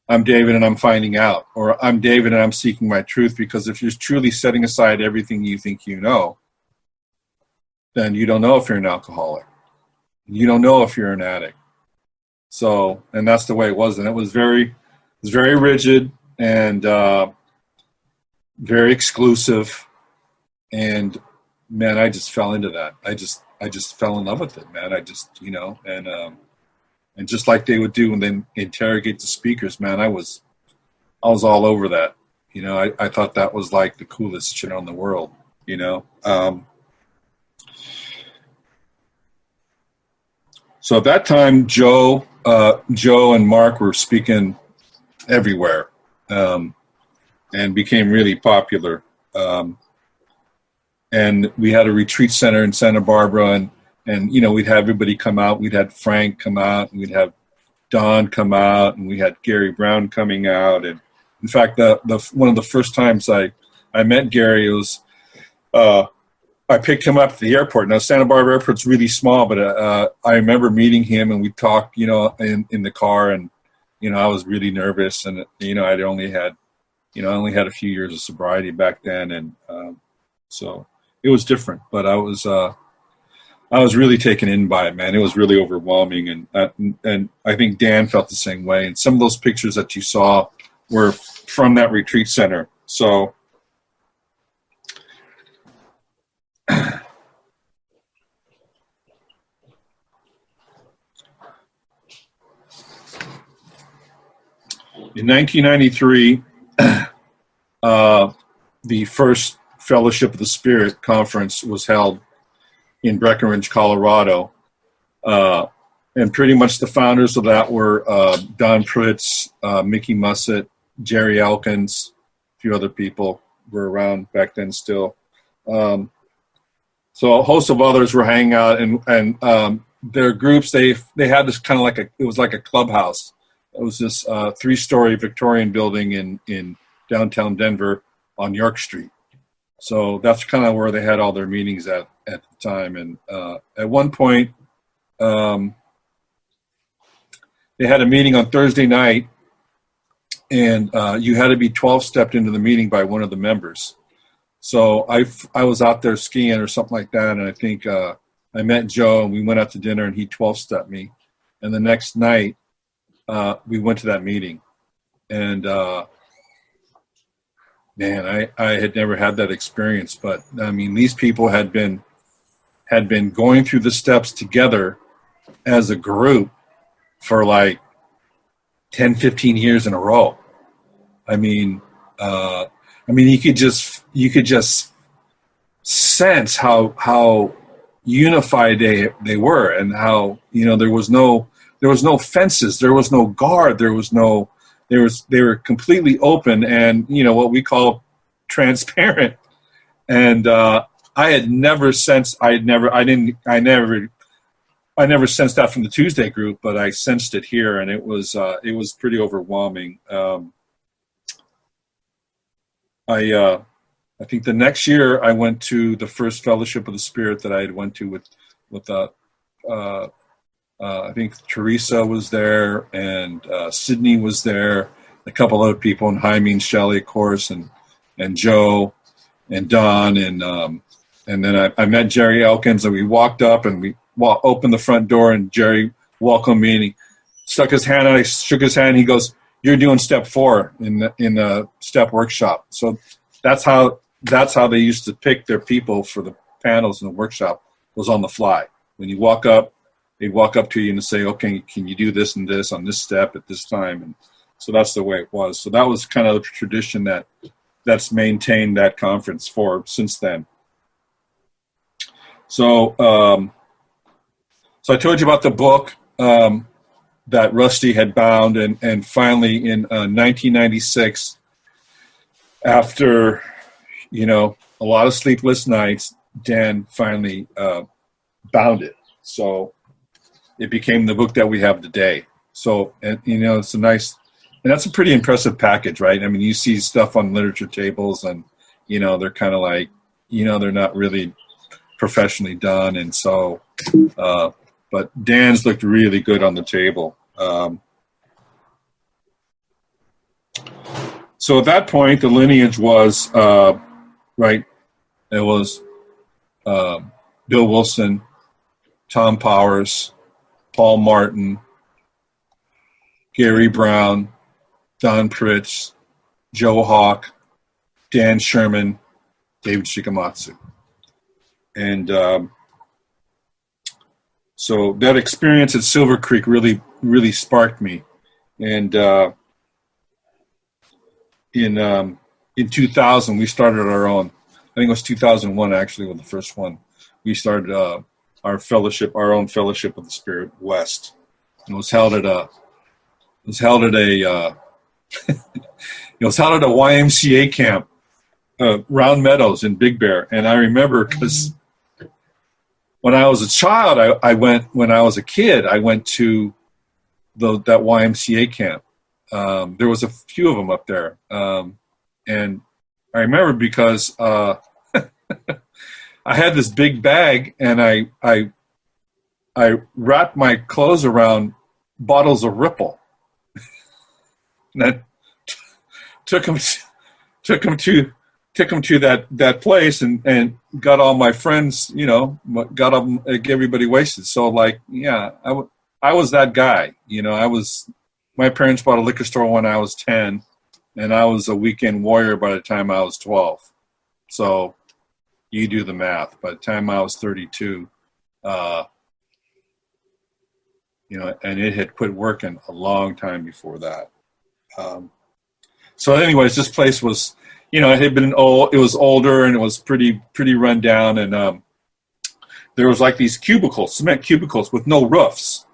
I'm David and I'm finding out, or I'm David and I'm seeking my truth, because if you're truly setting aside everything you think you know, then you don't know if you're an alcoholic. You don't know if you're an addict. So, and that's the way it was. And it was very rigid and very exclusive. And man, I just fell into that. I just fell in love with it, man. And just like they would do when they interrogate the speakers, man, I was all over that. I thought that was like the coolest shit on the world, So at that time, Joe and Mark were speaking everywhere, and became really popular. And we had a retreat center in Santa Barbara, and we'd have everybody come out. We'd had Frank come out, and we'd have Don come out, and we had Gary Brown coming out. And in fact, the one of the first times I met Gary, it was I picked him up at the airport. Now, Santa Barbara Airport's really small, but I remember meeting him, and we talked, in the car, and I was really nervous, and I'd only had, I only had a few years of sobriety back then, and so it was different. But I was really taken in by it, man. It was really overwhelming, and I think Dan felt the same way. And some of those pictures that you saw were from that retreat center. So. In 1993, the first Fellowship of the Spirit conference was held in Breckenridge, Colorado. And pretty much the founders of that were Don Pritz, Mickey Mussett, Jerry Elkins, a few other people were around back then still. So a host of others were hanging out, and their groups, they had this kind of it was like a clubhouse. It was this 3-story Victorian building in downtown Denver on York Street. So that's kind of where they had all their meetings at the time. And at one point, they had a meeting on Thursday night, and you had to be 12-stepped into the meeting by one of the members. So I was out there skiing or something like that, and I think I met Joe, and we went out to dinner, and he 12-stepped me. And the next night, we went to that meeting, and man, I had never had that experience. But I mean, these people had been going through the steps together as a group for like 10, 15 years in a row. I mean, you could just sense how unified they were, and how, you know, there was no fences, there was no guard, they were completely open, and, you know, what we call transparent. And I never sensed that from the Tuesday group, but I sensed it here, and it was pretty overwhelming. I think the next year I went to the first Fellowship of the Spirit that I had went to with I think Teresa was there, and Sydney was there, a couple other people, and Jaime and Shelley, of course, and Joe and Don, and then I met Jerry Elkins, and we walked up and we opened the front door, and Jerry welcomed me, and he stuck his hand out. I shook his hand. And he goes, "You're doing step 4 in the step workshop." So that's how they used to pick their people for the panels in the workshop, was on the fly. When you walk up, they'd walk up to you and say, "Okay, can you do this and this on this step at this time?" And so that's the way it was. So that was kind of the tradition that's maintained that conference for since then. So so I told you about the book that Rusty had bound, and finally in 1996, after, you know, a lot of sleepless nights, Dan finally bound it. So it became the book that we have today. So, and, you know, it's a nice, and that's a pretty impressive package, right? I mean, you see stuff on literature tables, and, you know, they're kind of like, you know, they're not really professionally done. And so, but Dan's looked really good on the table. So at that point, the lineage was, right, it was Bill Wilson, Tom Powers, Paul Martin, Gary Brown, Don Pritz, Joe Hawk, Dan Sherman, David Shikamatsu. And so that experience at Silver Creek really, really sparked me. And in 2000, we started our own. I think it was 2001 actually was the first one. We started our own Fellowship of the Spirit West, and it was held at a YMCA camp, Round Meadows in Big Bear. And I remember because when I was a child, I went to that YMCA camp. There was a few of them up there, and I remember because I had this big bag, and I wrapped my clothes around bottles of Ripple, and I took them to that place, and got all my friends, you know, got them, everybody wasted. So like, yeah, I was that guy, you know. My parents bought a liquor store when I was 10, and I was a weekend warrior by the time I was 12. So you do the math. By the time I was 32, you know, and it had quit working a long time before that. So anyways, this place was, you know, it was older, and it was pretty run down, and there was like these cement cubicles with no roofs.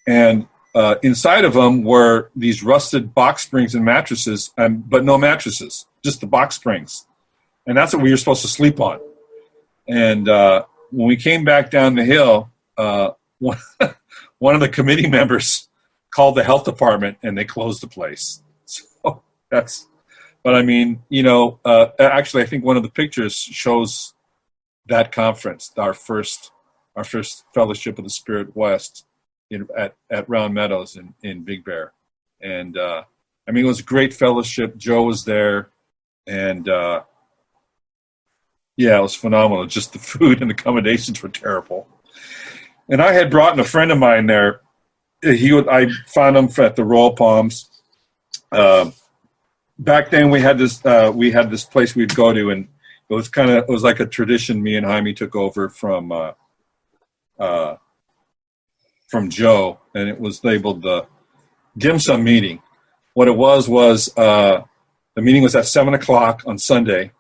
And inside of them were these rusted box springs and mattresses, but no mattresses, just the box springs. And that's what we were supposed to sleep on. And when we came back down the hill, one of the committee members called the health department, and they closed the place. So but I mean, you know, actually, I think one of the pictures shows that conference, our first Fellowship of the Spirit West, at Round Meadows in Big Bear. And I mean, it was a great fellowship. Joe was there, and yeah, it was phenomenal. Just the food and accommodations were terrible. And I had brought in a friend of mine there. I found him at the Royal Palms. Back then we had this place we'd go to, and it was like a tradition me and Jaime took over from Joe, and it was labeled the dim sum meeting. What it was the meeting was at 7:00 on Sunday,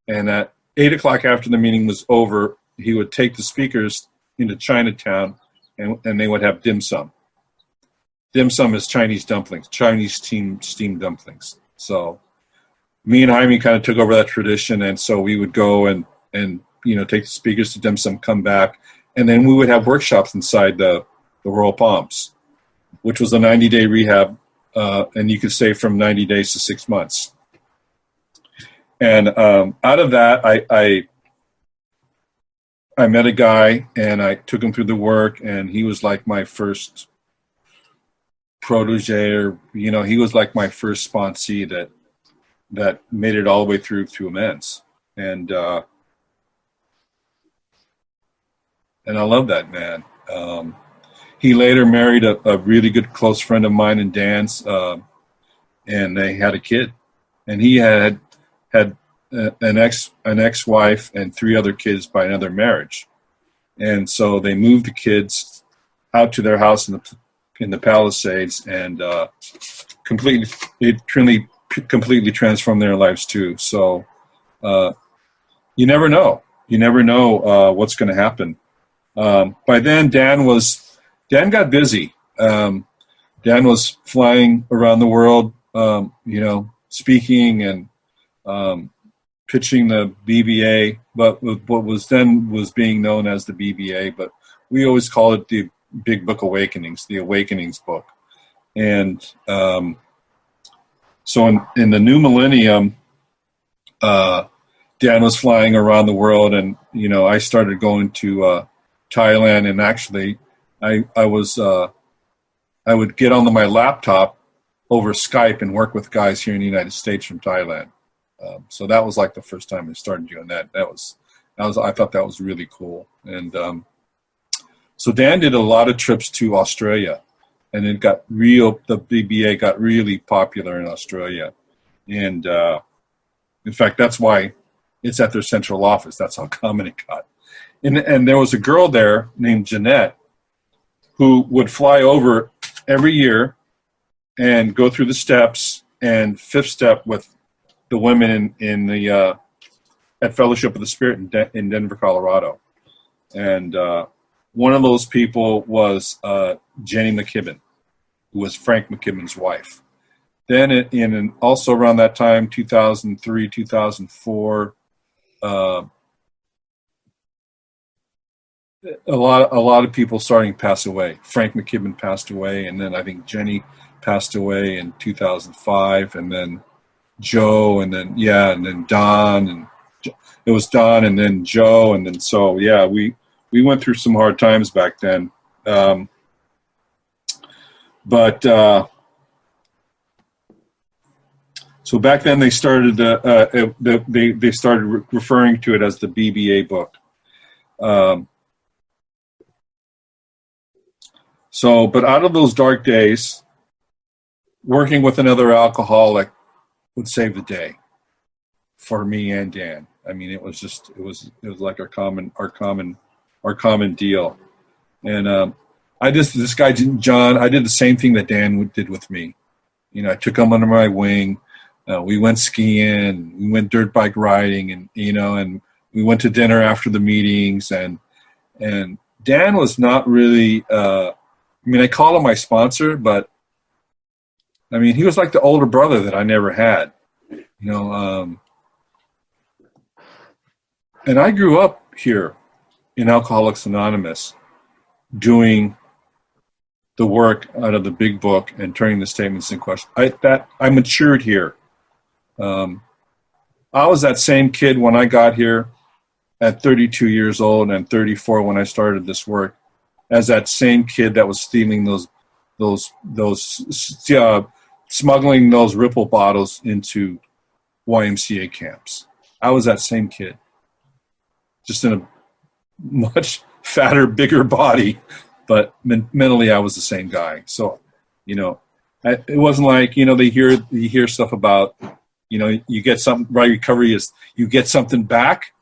and at 8 o'clock after the meeting was over, he would take the speakers into Chinatown, and they would have dim sum. Dim sum is Chinese dumplings, Chinese steamed dumplings. So me and Jaime kind of took over that tradition, and so we would go and take the speakers to dim sum, come back, and then we would have workshops inside the Royal Palms, which was a 90-day rehab, and you could stay from 90 days to 6 months. And out of that, I met a guy, and I took him through the work, and he was like my first protege, or he was like my first sponsee that made it all the way through amends, and I love that man. He later married a really good close friend of mine and Dan's, and they had a kid, and he had an ex-wife and 3 other kids by another marriage, and so they moved the kids out to their house in the Palisades, and completely transformed their lives too. So you never know what's going to happen. By then, Dan got busy. Dan was flying around the world, speaking and pitching the BBA, but what was being known as the BBA, but we always call it the Big Book Awakenings, the Awakenings book. And so in the new millennium, Dan was flying around the world, and I started going to Thailand, and actually I would get onto my laptop over Skype and work with guys here in the United States from Thailand. So that was like the first time I started doing that. I thought that was really cool. And so Dan did a lot of trips to Australia, and the BBA got really popular in Australia. And in fact, that's why it's at their central office. That's how common it got. And there was a girl there named Jeanette who would fly over every year and go through the steps, and 5th step with the women in the at Fellowship of the Spirit in Denver, Colorado. And one of those people was Jenny McKibben, who was Frank McKibben's wife. Then also around that time, 2003, 2004, a lot of people starting to pass away. Frank McKibben passed away, and then I think Jenny passed away in 2005, and then Joe, and then Don, and it was Don, and then Joe, and then so we went through some hard times back then. So back then they started they started referring to it as the BBA book. But out of those dark days, working with another alcoholic would save the day for me and Dan. I mean, it was like our common deal. And this guy John, I did the same thing that Dan did with me. I took him under my wing. We went skiing, we went dirt bike riding, and and we went to dinner after the meetings. And Dan was not really. I call him my sponsor, but he was like the older brother that I never had. And I grew up here in Alcoholics Anonymous, doing the work out of the big book and turning the statements in question. I matured here. I was that same kid when I got here at 32 years old and 34 when I started this work, as that same kid that was stealing smuggling those Ripple bottles into YMCA camps. I was that same kid, just in a much fatter, bigger body, but mentally I was the same guy. So, it wasn't like, you hear stuff about, you get something, right, recovery is you get something back.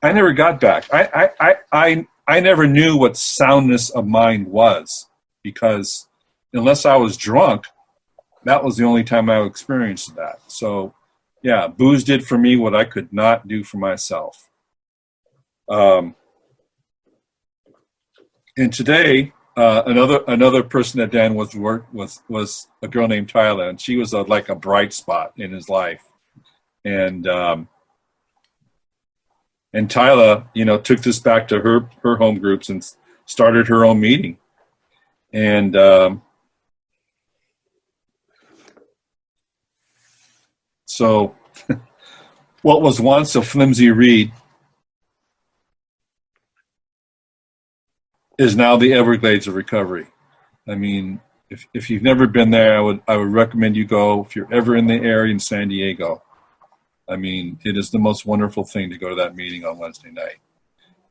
I never got back. I never knew what soundness of mind was, because unless I was drunk, that was the only time I experienced that. So, yeah, booze did for me what I could not do for myself. And today, another person that Dan was a girl named Tyler, and she was like a bright spot in his life. And Tyler, took this back to her home groups and started her own meeting. And so, what was once a flimsy reed is now the Everglades of recovery. I mean, if you've never been there, I would recommend you go. If you're ever in the area in San Diego, I mean, it is the most wonderful thing to go to that meeting on Wednesday night.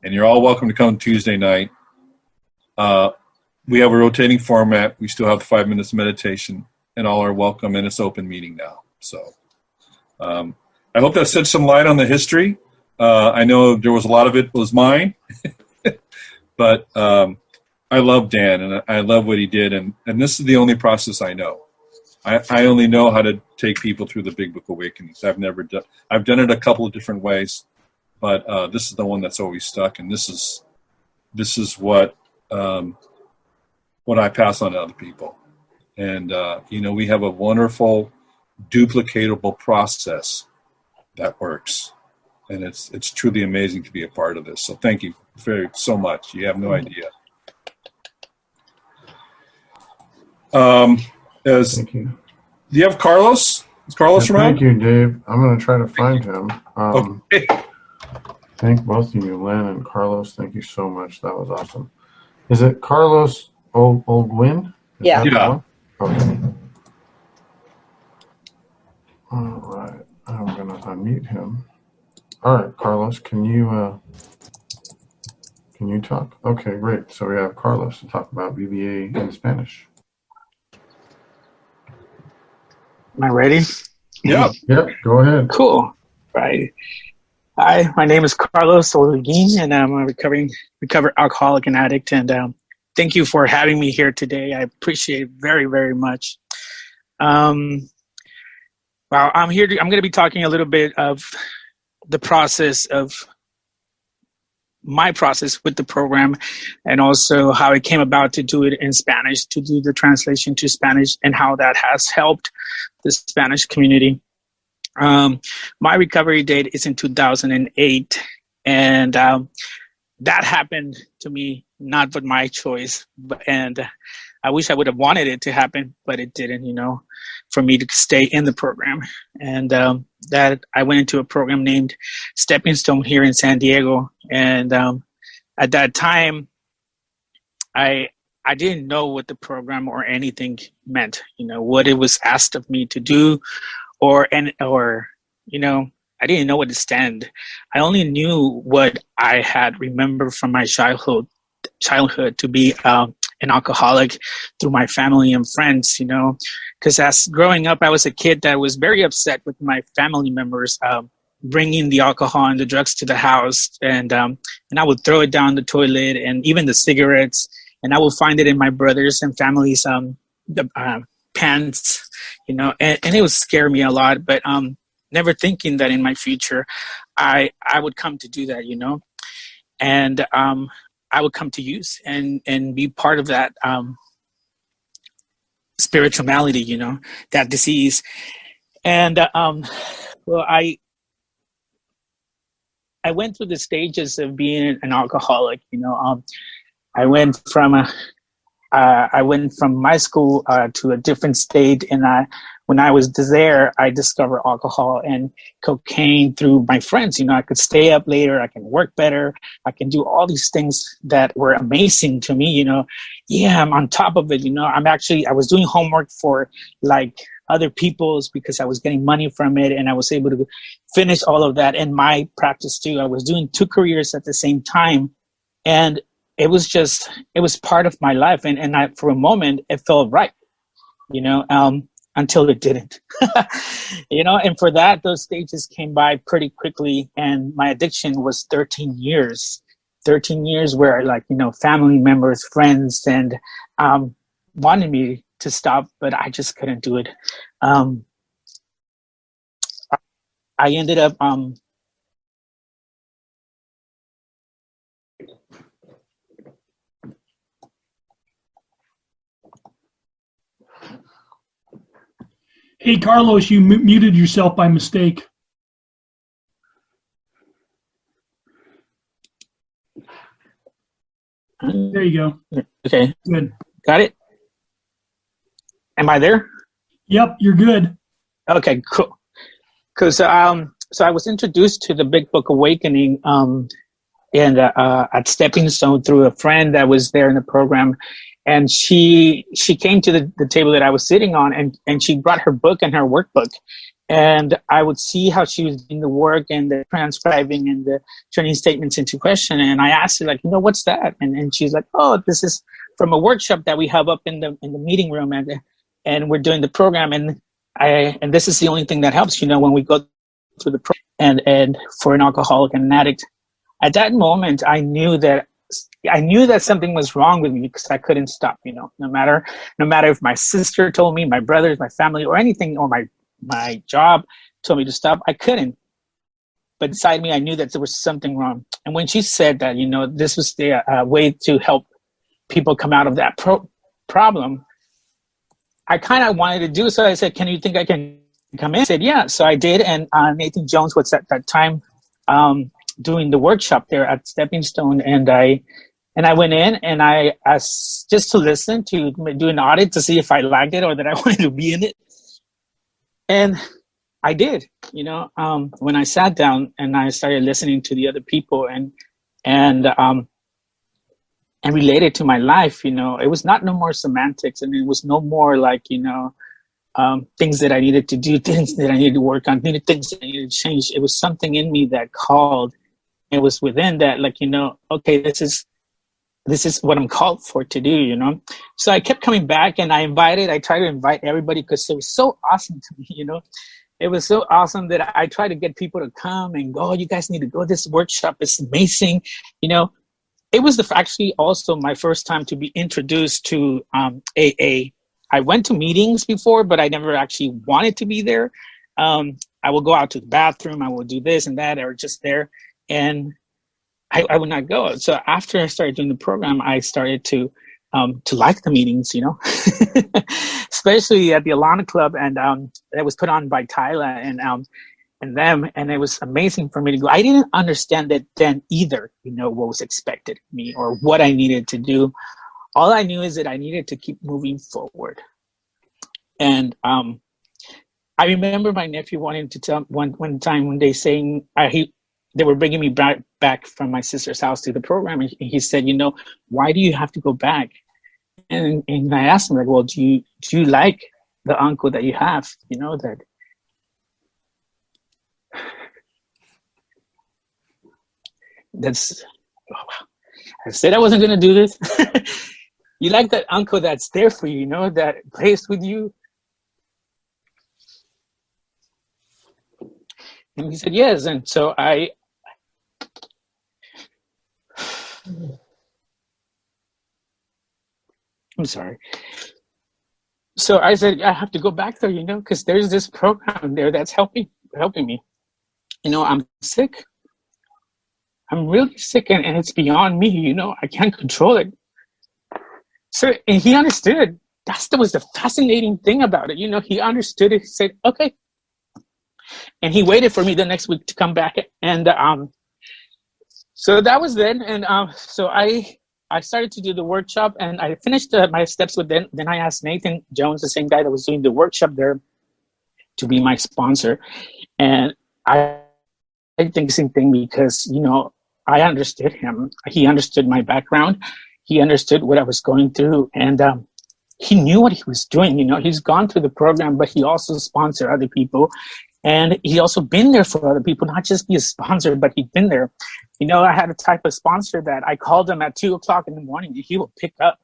And you're all welcome to come Tuesday night. We have a rotating format. We still have 5 minutes of meditation, and all are welcome, and it's open meeting now. So I hope that shed some light on the history. I know there was a lot of it was mine, but I love Dan, and I love what he did, and this is the only process I know. I only know how to take people through the Big Book Awakenings. I've done it a couple of different ways, but this is the one that's always stuck, and this is what I pass on to other people. And we have a wonderful, duplicatable process that works, and it's truly amazing to be a part of this. So thank you so much. You have no idea. Thank you. Do you have Carlos? Is Carlos around? Thank you, Dave. I'm going to try to find him. Okay. Thank both of you, Lynn and Carlos. Thank you so much. That was awesome. Is it Carlos Olguin? Yeah. Yeah. Okay. All right. I'm going to unmute him. All right, Carlos, can you talk? Okay, great. So we have Carlos to talk about BBA in Spanish. Am I ready? Yeah. Yep, go ahead. Cool. Right. Hi, my name is Carlos Olguin, and I'm a recovered alcoholic and addict. And thank you for having me here today. I appreciate it very, very much. Well, I'm here. I'm going to be talking a little bit of the process of my process with the program, and also how it came about to do it in Spanish, to do the translation to Spanish, and how that has helped the Spanish community. My recovery date is in 2008, and that happened to me not with my choice, and I wish I would have wanted it to happen, but it didn't, for me to stay in the program. And that I went into a program named Stepping Stone here in San Diego, and at that time, I didn't know what the program or anything meant, what it was asked of me to do, or I didn't know what to stand. I only knew what I had remembered from my childhood to be an alcoholic through my family and friends, because as growing up, I was a kid that was very upset with my family members bringing the alcohol and the drugs to the house, and I would throw it down the toilet, and even the cigarettes, and I would find it in my brothers and family's pants, and it would scare me a lot, but never thinking that in my future I would come to do that, and I would come to use and be part of that spirituality, that disease. And well, I went through the stages of being an alcoholic. I went from my school to a different state, and when I was there, I discovered alcohol and cocaine through my friends. I could stay up later, I can work better, I can do all these things that were amazing to me. Yeah, I'm on top of it. I was doing homework for like other people's because I was getting money from it, and I was able to finish all of that in my practice too. I was doing 2 careers at the same time, and it was part of my life, and for a moment it felt right, until it didn't. And for that, those stages came by pretty quickly, and my addiction was 13 years where family members, friends, and wanted me to stop, but I just couldn't do it. I ended up Hey, Carlos, you muted yourself by mistake. There you go. okay, Good. got it. Am I there? Yep, you're good. Okay, cool. Because so I was introduced to the Big Book Awakening and at Stepping Stone through a friend that was there in the program, and she came to the table that I was sitting on, and she brought her book and her workbook, and I would see how she was doing the work and the transcribing and the turning statements into question, and I asked her, like, what's that? And she's like, oh, this is from a workshop that we have up in the meeting room, and we're doing the program, and this is the only thing that helps, when we go through the program, and for an alcoholic and an addict. At that moment, I knew that something was wrong with me, because I couldn't stop. No matter if my sister told me, my brothers, my family, or anything, or my job told me to stop, I couldn't. But inside me, I knew that there was something wrong. And when she said that, this was the way to help people come out of that problem, I kind of wanted to do so. I said, "Can you think I can come in?" I said, "Yeah." So I did, and Nathan Jones was at that time doing the workshop there at Stepping Stone, and I went in, and I asked just to listen, to do an audit to see if I liked it or that I wanted to be in it, and I did. When I sat down and I started listening to the other people and related to my life, it was not no more semantics, and it was no more like things that I needed to do, things that I needed to work on, things that I needed to change. It was something in me that called. It was within that, like, okay, this is what I'm called for to do, So I kept coming back, and I tried to invite everybody, because it was so awesome to me, It was so awesome that I tried to get people to come and go, "Oh, you guys need to go to this workshop. It's amazing." It was actually also my first time to be introduced to AA. I went to meetings before, but I never actually wanted to be there. I would go out to the bathroom. I would do this and that, or just there. And I would not go. So after I started doing the program, I started to like the meetings, especially at the Alana Club, and that was put on by Tyler and them, and it was amazing for me to go. I didn't understand it then either, what was expected of me or what I needed to do. All I knew is that I needed to keep moving forward. And I remember my nephew wanting to tell one time, one day, saying they were bringing me back from my sister's house to the program, and he said, "Why do you have to go back?" And I asked him, like, "Well, do you like the uncle that you have? That." I said I wasn't going to do this. You like that uncle that's there for you, that plays with you? And he said, yes. And so I'm sorry. So I said, I have to go back there, because there's this program there that's helping me. I'm sick. I'm really sick, and it's beyond me, I can't control it. So, and he understood. That was the fascinating thing about it. He understood it. He said, okay. And he waited for me the next week to come back. And so that was then. And so I started to do the workshop, and I finished my steps with them. Then I asked Nathan Jones, the same guy that was doing the workshop there, to be my sponsor. And I think the same thing, because, I understood him. He understood my background. He understood what I was going through. And he knew what he was doing. He's gone through the program, but he also sponsored other people. And he also been there for other people, not just be a sponsor, but he'd been there. I had a type of sponsor that I called him at 2:00 in the morning, and he will pick up.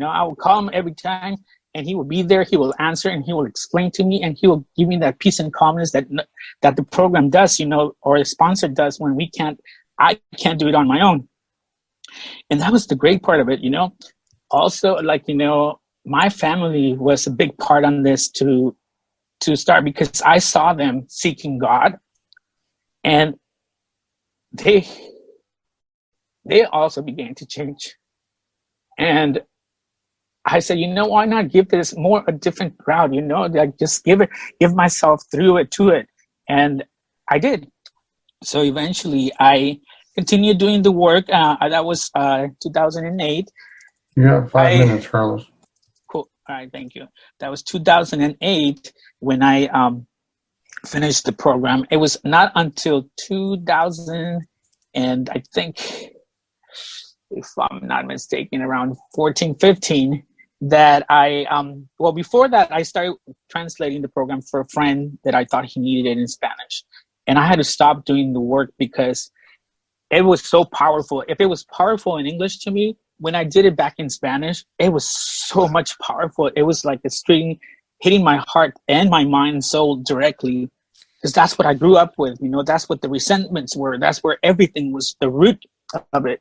I would call him every time, and he will be there. He will answer, and he will explain to me, and he will give me that peace and calmness that the program does, or the sponsor does, when I can't do it on my own. And that was the great part of it, Also, like, my family was a big part on this to start, because I saw them seeking God. And they also began to change. And I said, why not give this more a different route? Like just give myself through it to it. And I did. So eventually I continued doing the work. That was 2008. You got 5 minutes, Carlos. Cool. All right. Thank you. That was 2008 when I finished the program. It was not until 2000 and I think, if I'm not mistaken, around 14, 15, that before that, I started translating the program for a friend that I thought he needed it in Spanish. And I had to stop doing the work because it was so powerful. If it was powerful in English to me, when I did it back in Spanish, it was so much powerful. It was like a string hitting my heart and my mind and soul directly, because that's what I grew up with. That's what the resentments were. That's where everything was, the root of it.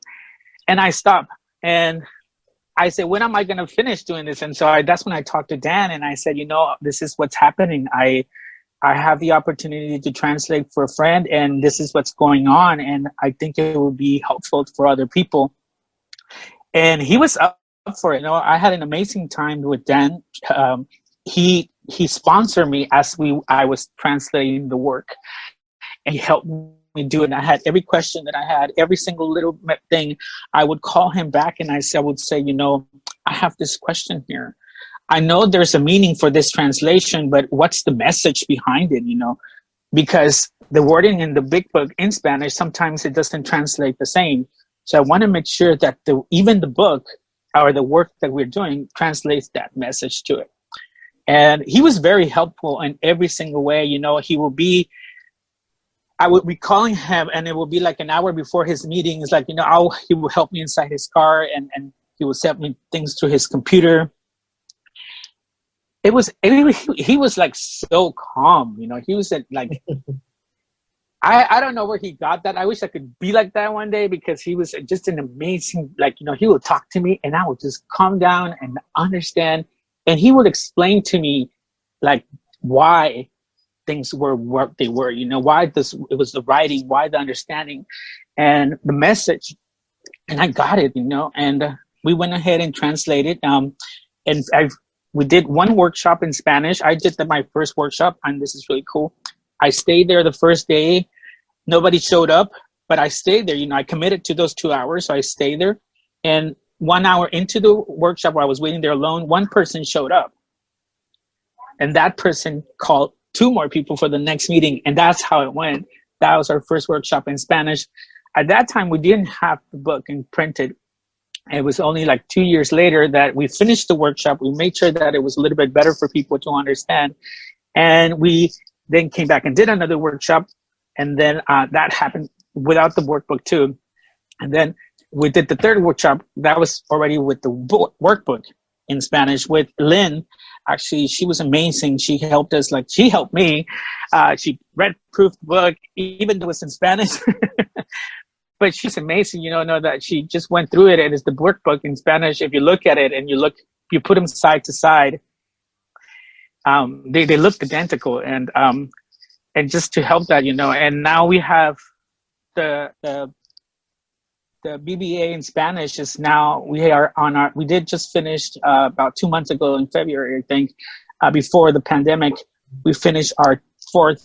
And I stopped and I said, when am I going to finish doing this? And so that's when I talked to Dan and I said, this is what's happening. I have the opportunity to translate for a friend and this is what's going on. And I think it will be helpful for other people. And he was up for it. I had an amazing time with Dan. He sponsored me as I was translating the work, and he helped me do it. And I had every question that I had, every single little thing. I would call him back and I would say, I have this question here. I know there's a meaning for this translation, but what's the message behind it? Because the wording in the big book in Spanish, sometimes it doesn't translate the same. So I want to make sure that even the book or the work that we're doing translates that message to it. And he was very helpful in every single way. I would be calling him and it would be like an hour before his meeting. It's like, he would help me inside his car and he would send me things through his computer. He was like so calm, he was like, I don't know where he got that. I wish I could be like that one day, because he was just an amazing, he would talk to me and I would just calm down and understand. And he would explain to me like why things were what they were, why it was the writing, why the understanding and the message. And I got it, and we went ahead and translated. And we did one workshop in Spanish. I did my first workshop, and this is really cool. I stayed there the first day. Nobody showed up, but I stayed there. I committed to those 2 hours, so I stayed there. And 1 hour into the workshop where I was waiting there alone, one person showed up. And that person called 2 more people for the next meeting, and that's how it went. That was our first workshop in Spanish. At that time, we didn't have the book and printed. It was only like 2 years later that we finished the workshop. We made sure that it was a little bit better for people to understand. And we then came back and did another workshop. And then that happened without the workbook too. And then we did the third workshop. That was already with the workbook in Spanish with Lynn. Actually, she was amazing. She helped us, she helped me. She read-proofed the book, even though it's in Spanish. But she's amazing, know that she just went through it, and it's the workbook in Spanish. If you look at it and you put them side to side, they look identical, and just to help that, and now we have the BBA in Spanish is now, we did just finished about 2 months ago in February, I think, before the pandemic, we finished our 4th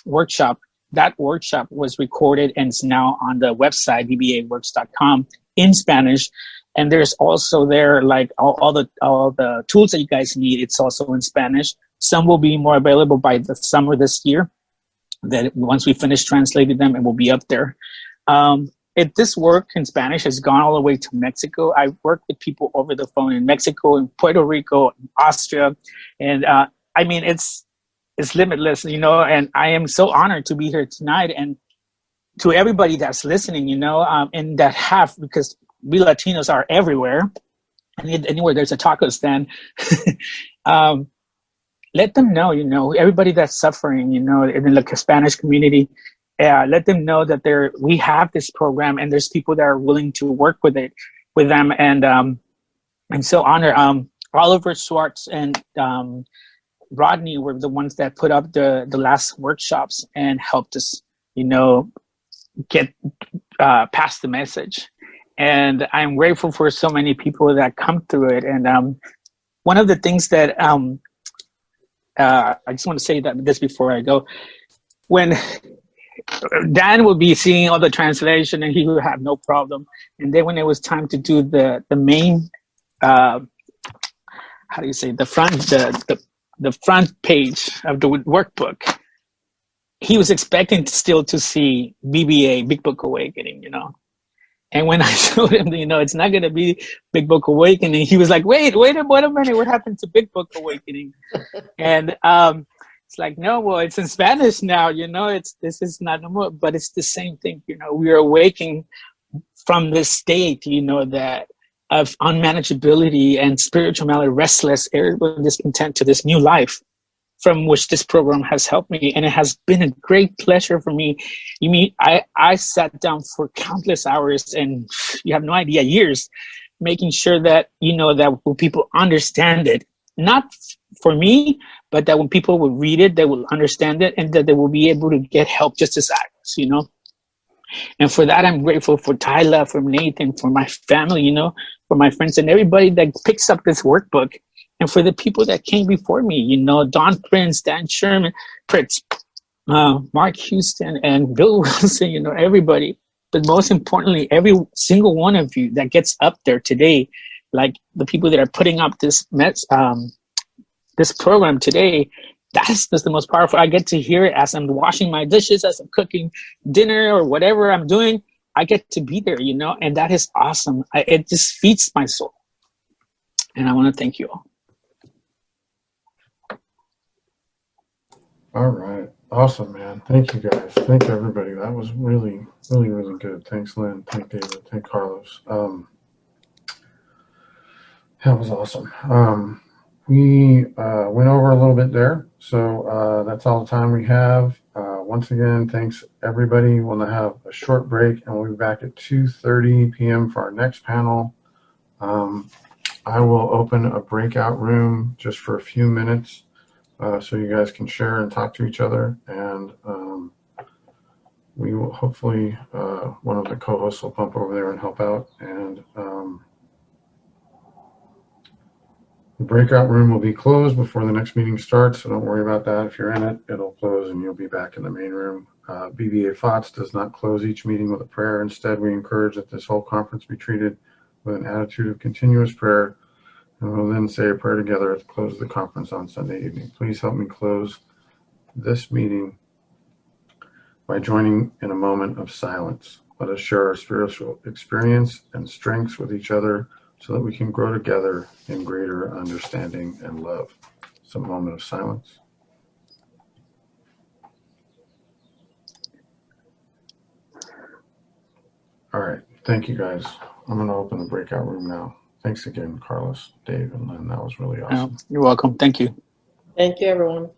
workshop. That workshop was recorded and is now on the website, bbaworks.com, in Spanish. And there's also there, all the tools that you guys need. It's also in Spanish. Some will be more available by the summer this year. That once we finish translating them, it will be up there. This work in Spanish has gone all the way to Mexico. I worked with people over the phone in Mexico, in Puerto Rico, in Austria. And it's limitless, and I am so honored to be here tonight. And to everybody that's listening, and that because we Latinos are everywhere, and anywhere there's a taco stand, let them know, everybody that's suffering, in the Spanish community, let them know that we have this program and there's people that are willing to work with them. And I'm so honored. Oliver Schwartz and Rodney were the ones that put up the last workshops and helped us get pass the message. And I'm grateful for so many people that come through it. And one of the things that I just want to say that this before I go, when Dan will be seeing all the translation and he will have no problem. And then when it was time to do the main, how do you say, the front page of the workbook, he was expecting still to see BBA, Big Book Awakening, And when I showed him, it's not going to be Big Book Awakening, he was like, wait a minute, what happened to Big Book Awakening? And it's like, no, well, it's in Spanish now, this is not no more, but it's the same thing, we are awakening from this state, that of unmanageability and spiritual malady, restless, irritable discontent to this new life from which this program has helped me. And it has been a great pleasure for me. I sat down for countless hours and you have no idea, years, making sure that, that when people understand it, not for me, but that when people will read it, they will understand it and that they will be able to get help just as I was, And for that, I'm grateful for Tyler, for Nathan, for my family, for my friends and everybody that picks up this workbook. And for the people that came before me, Don Prince, Dan Sherman, Mark Houston, and Bill Wilson, everybody. But most importantly, every single one of you that gets up there today, like the people that are putting up this program today, that's the most powerful. I get to hear it as I'm washing my dishes, as I'm cooking dinner or whatever I'm doing. I get to be there, and that is awesome. It just feeds my soul. And I want to thank you all. All right. Awesome, man. Thank you, guys. Thank you, everybody. That was really, really, really good. Thanks, Lynn. Thank David. Thank Carlos. That was awesome. We went over a little bit there, so that's all the time we have. Once again, thanks, everybody. We'll now have a short break, and we'll be back at 2:30 p.m. for our next panel. I will open a breakout room just for a few minutes so you guys can share and talk to each other, and we will hopefully, one of the co-hosts will bump over there and help out, and the breakout room will be closed before the next meeting starts, so don't worry about that. If you're in it, it'll close and you'll be back in the main room. BBA FOTS does not close each meeting with a prayer. Instead, we encourage that this whole conference be treated with an attitude of continuous prayer, and we'll then say a prayer together to close the conference on Sunday evening. Please help me close this meeting by joining in a moment of silence. Let us share our spiritual experience and strengths with each other so that we can grow together in greater understanding and love. It's a moment of silence. All right. Thank you, guys. I'm going to open the breakout room now. Thanks again, Carlos, Dave, and Lynn. That was really awesome. You're welcome. Thank you. Thank you, everyone.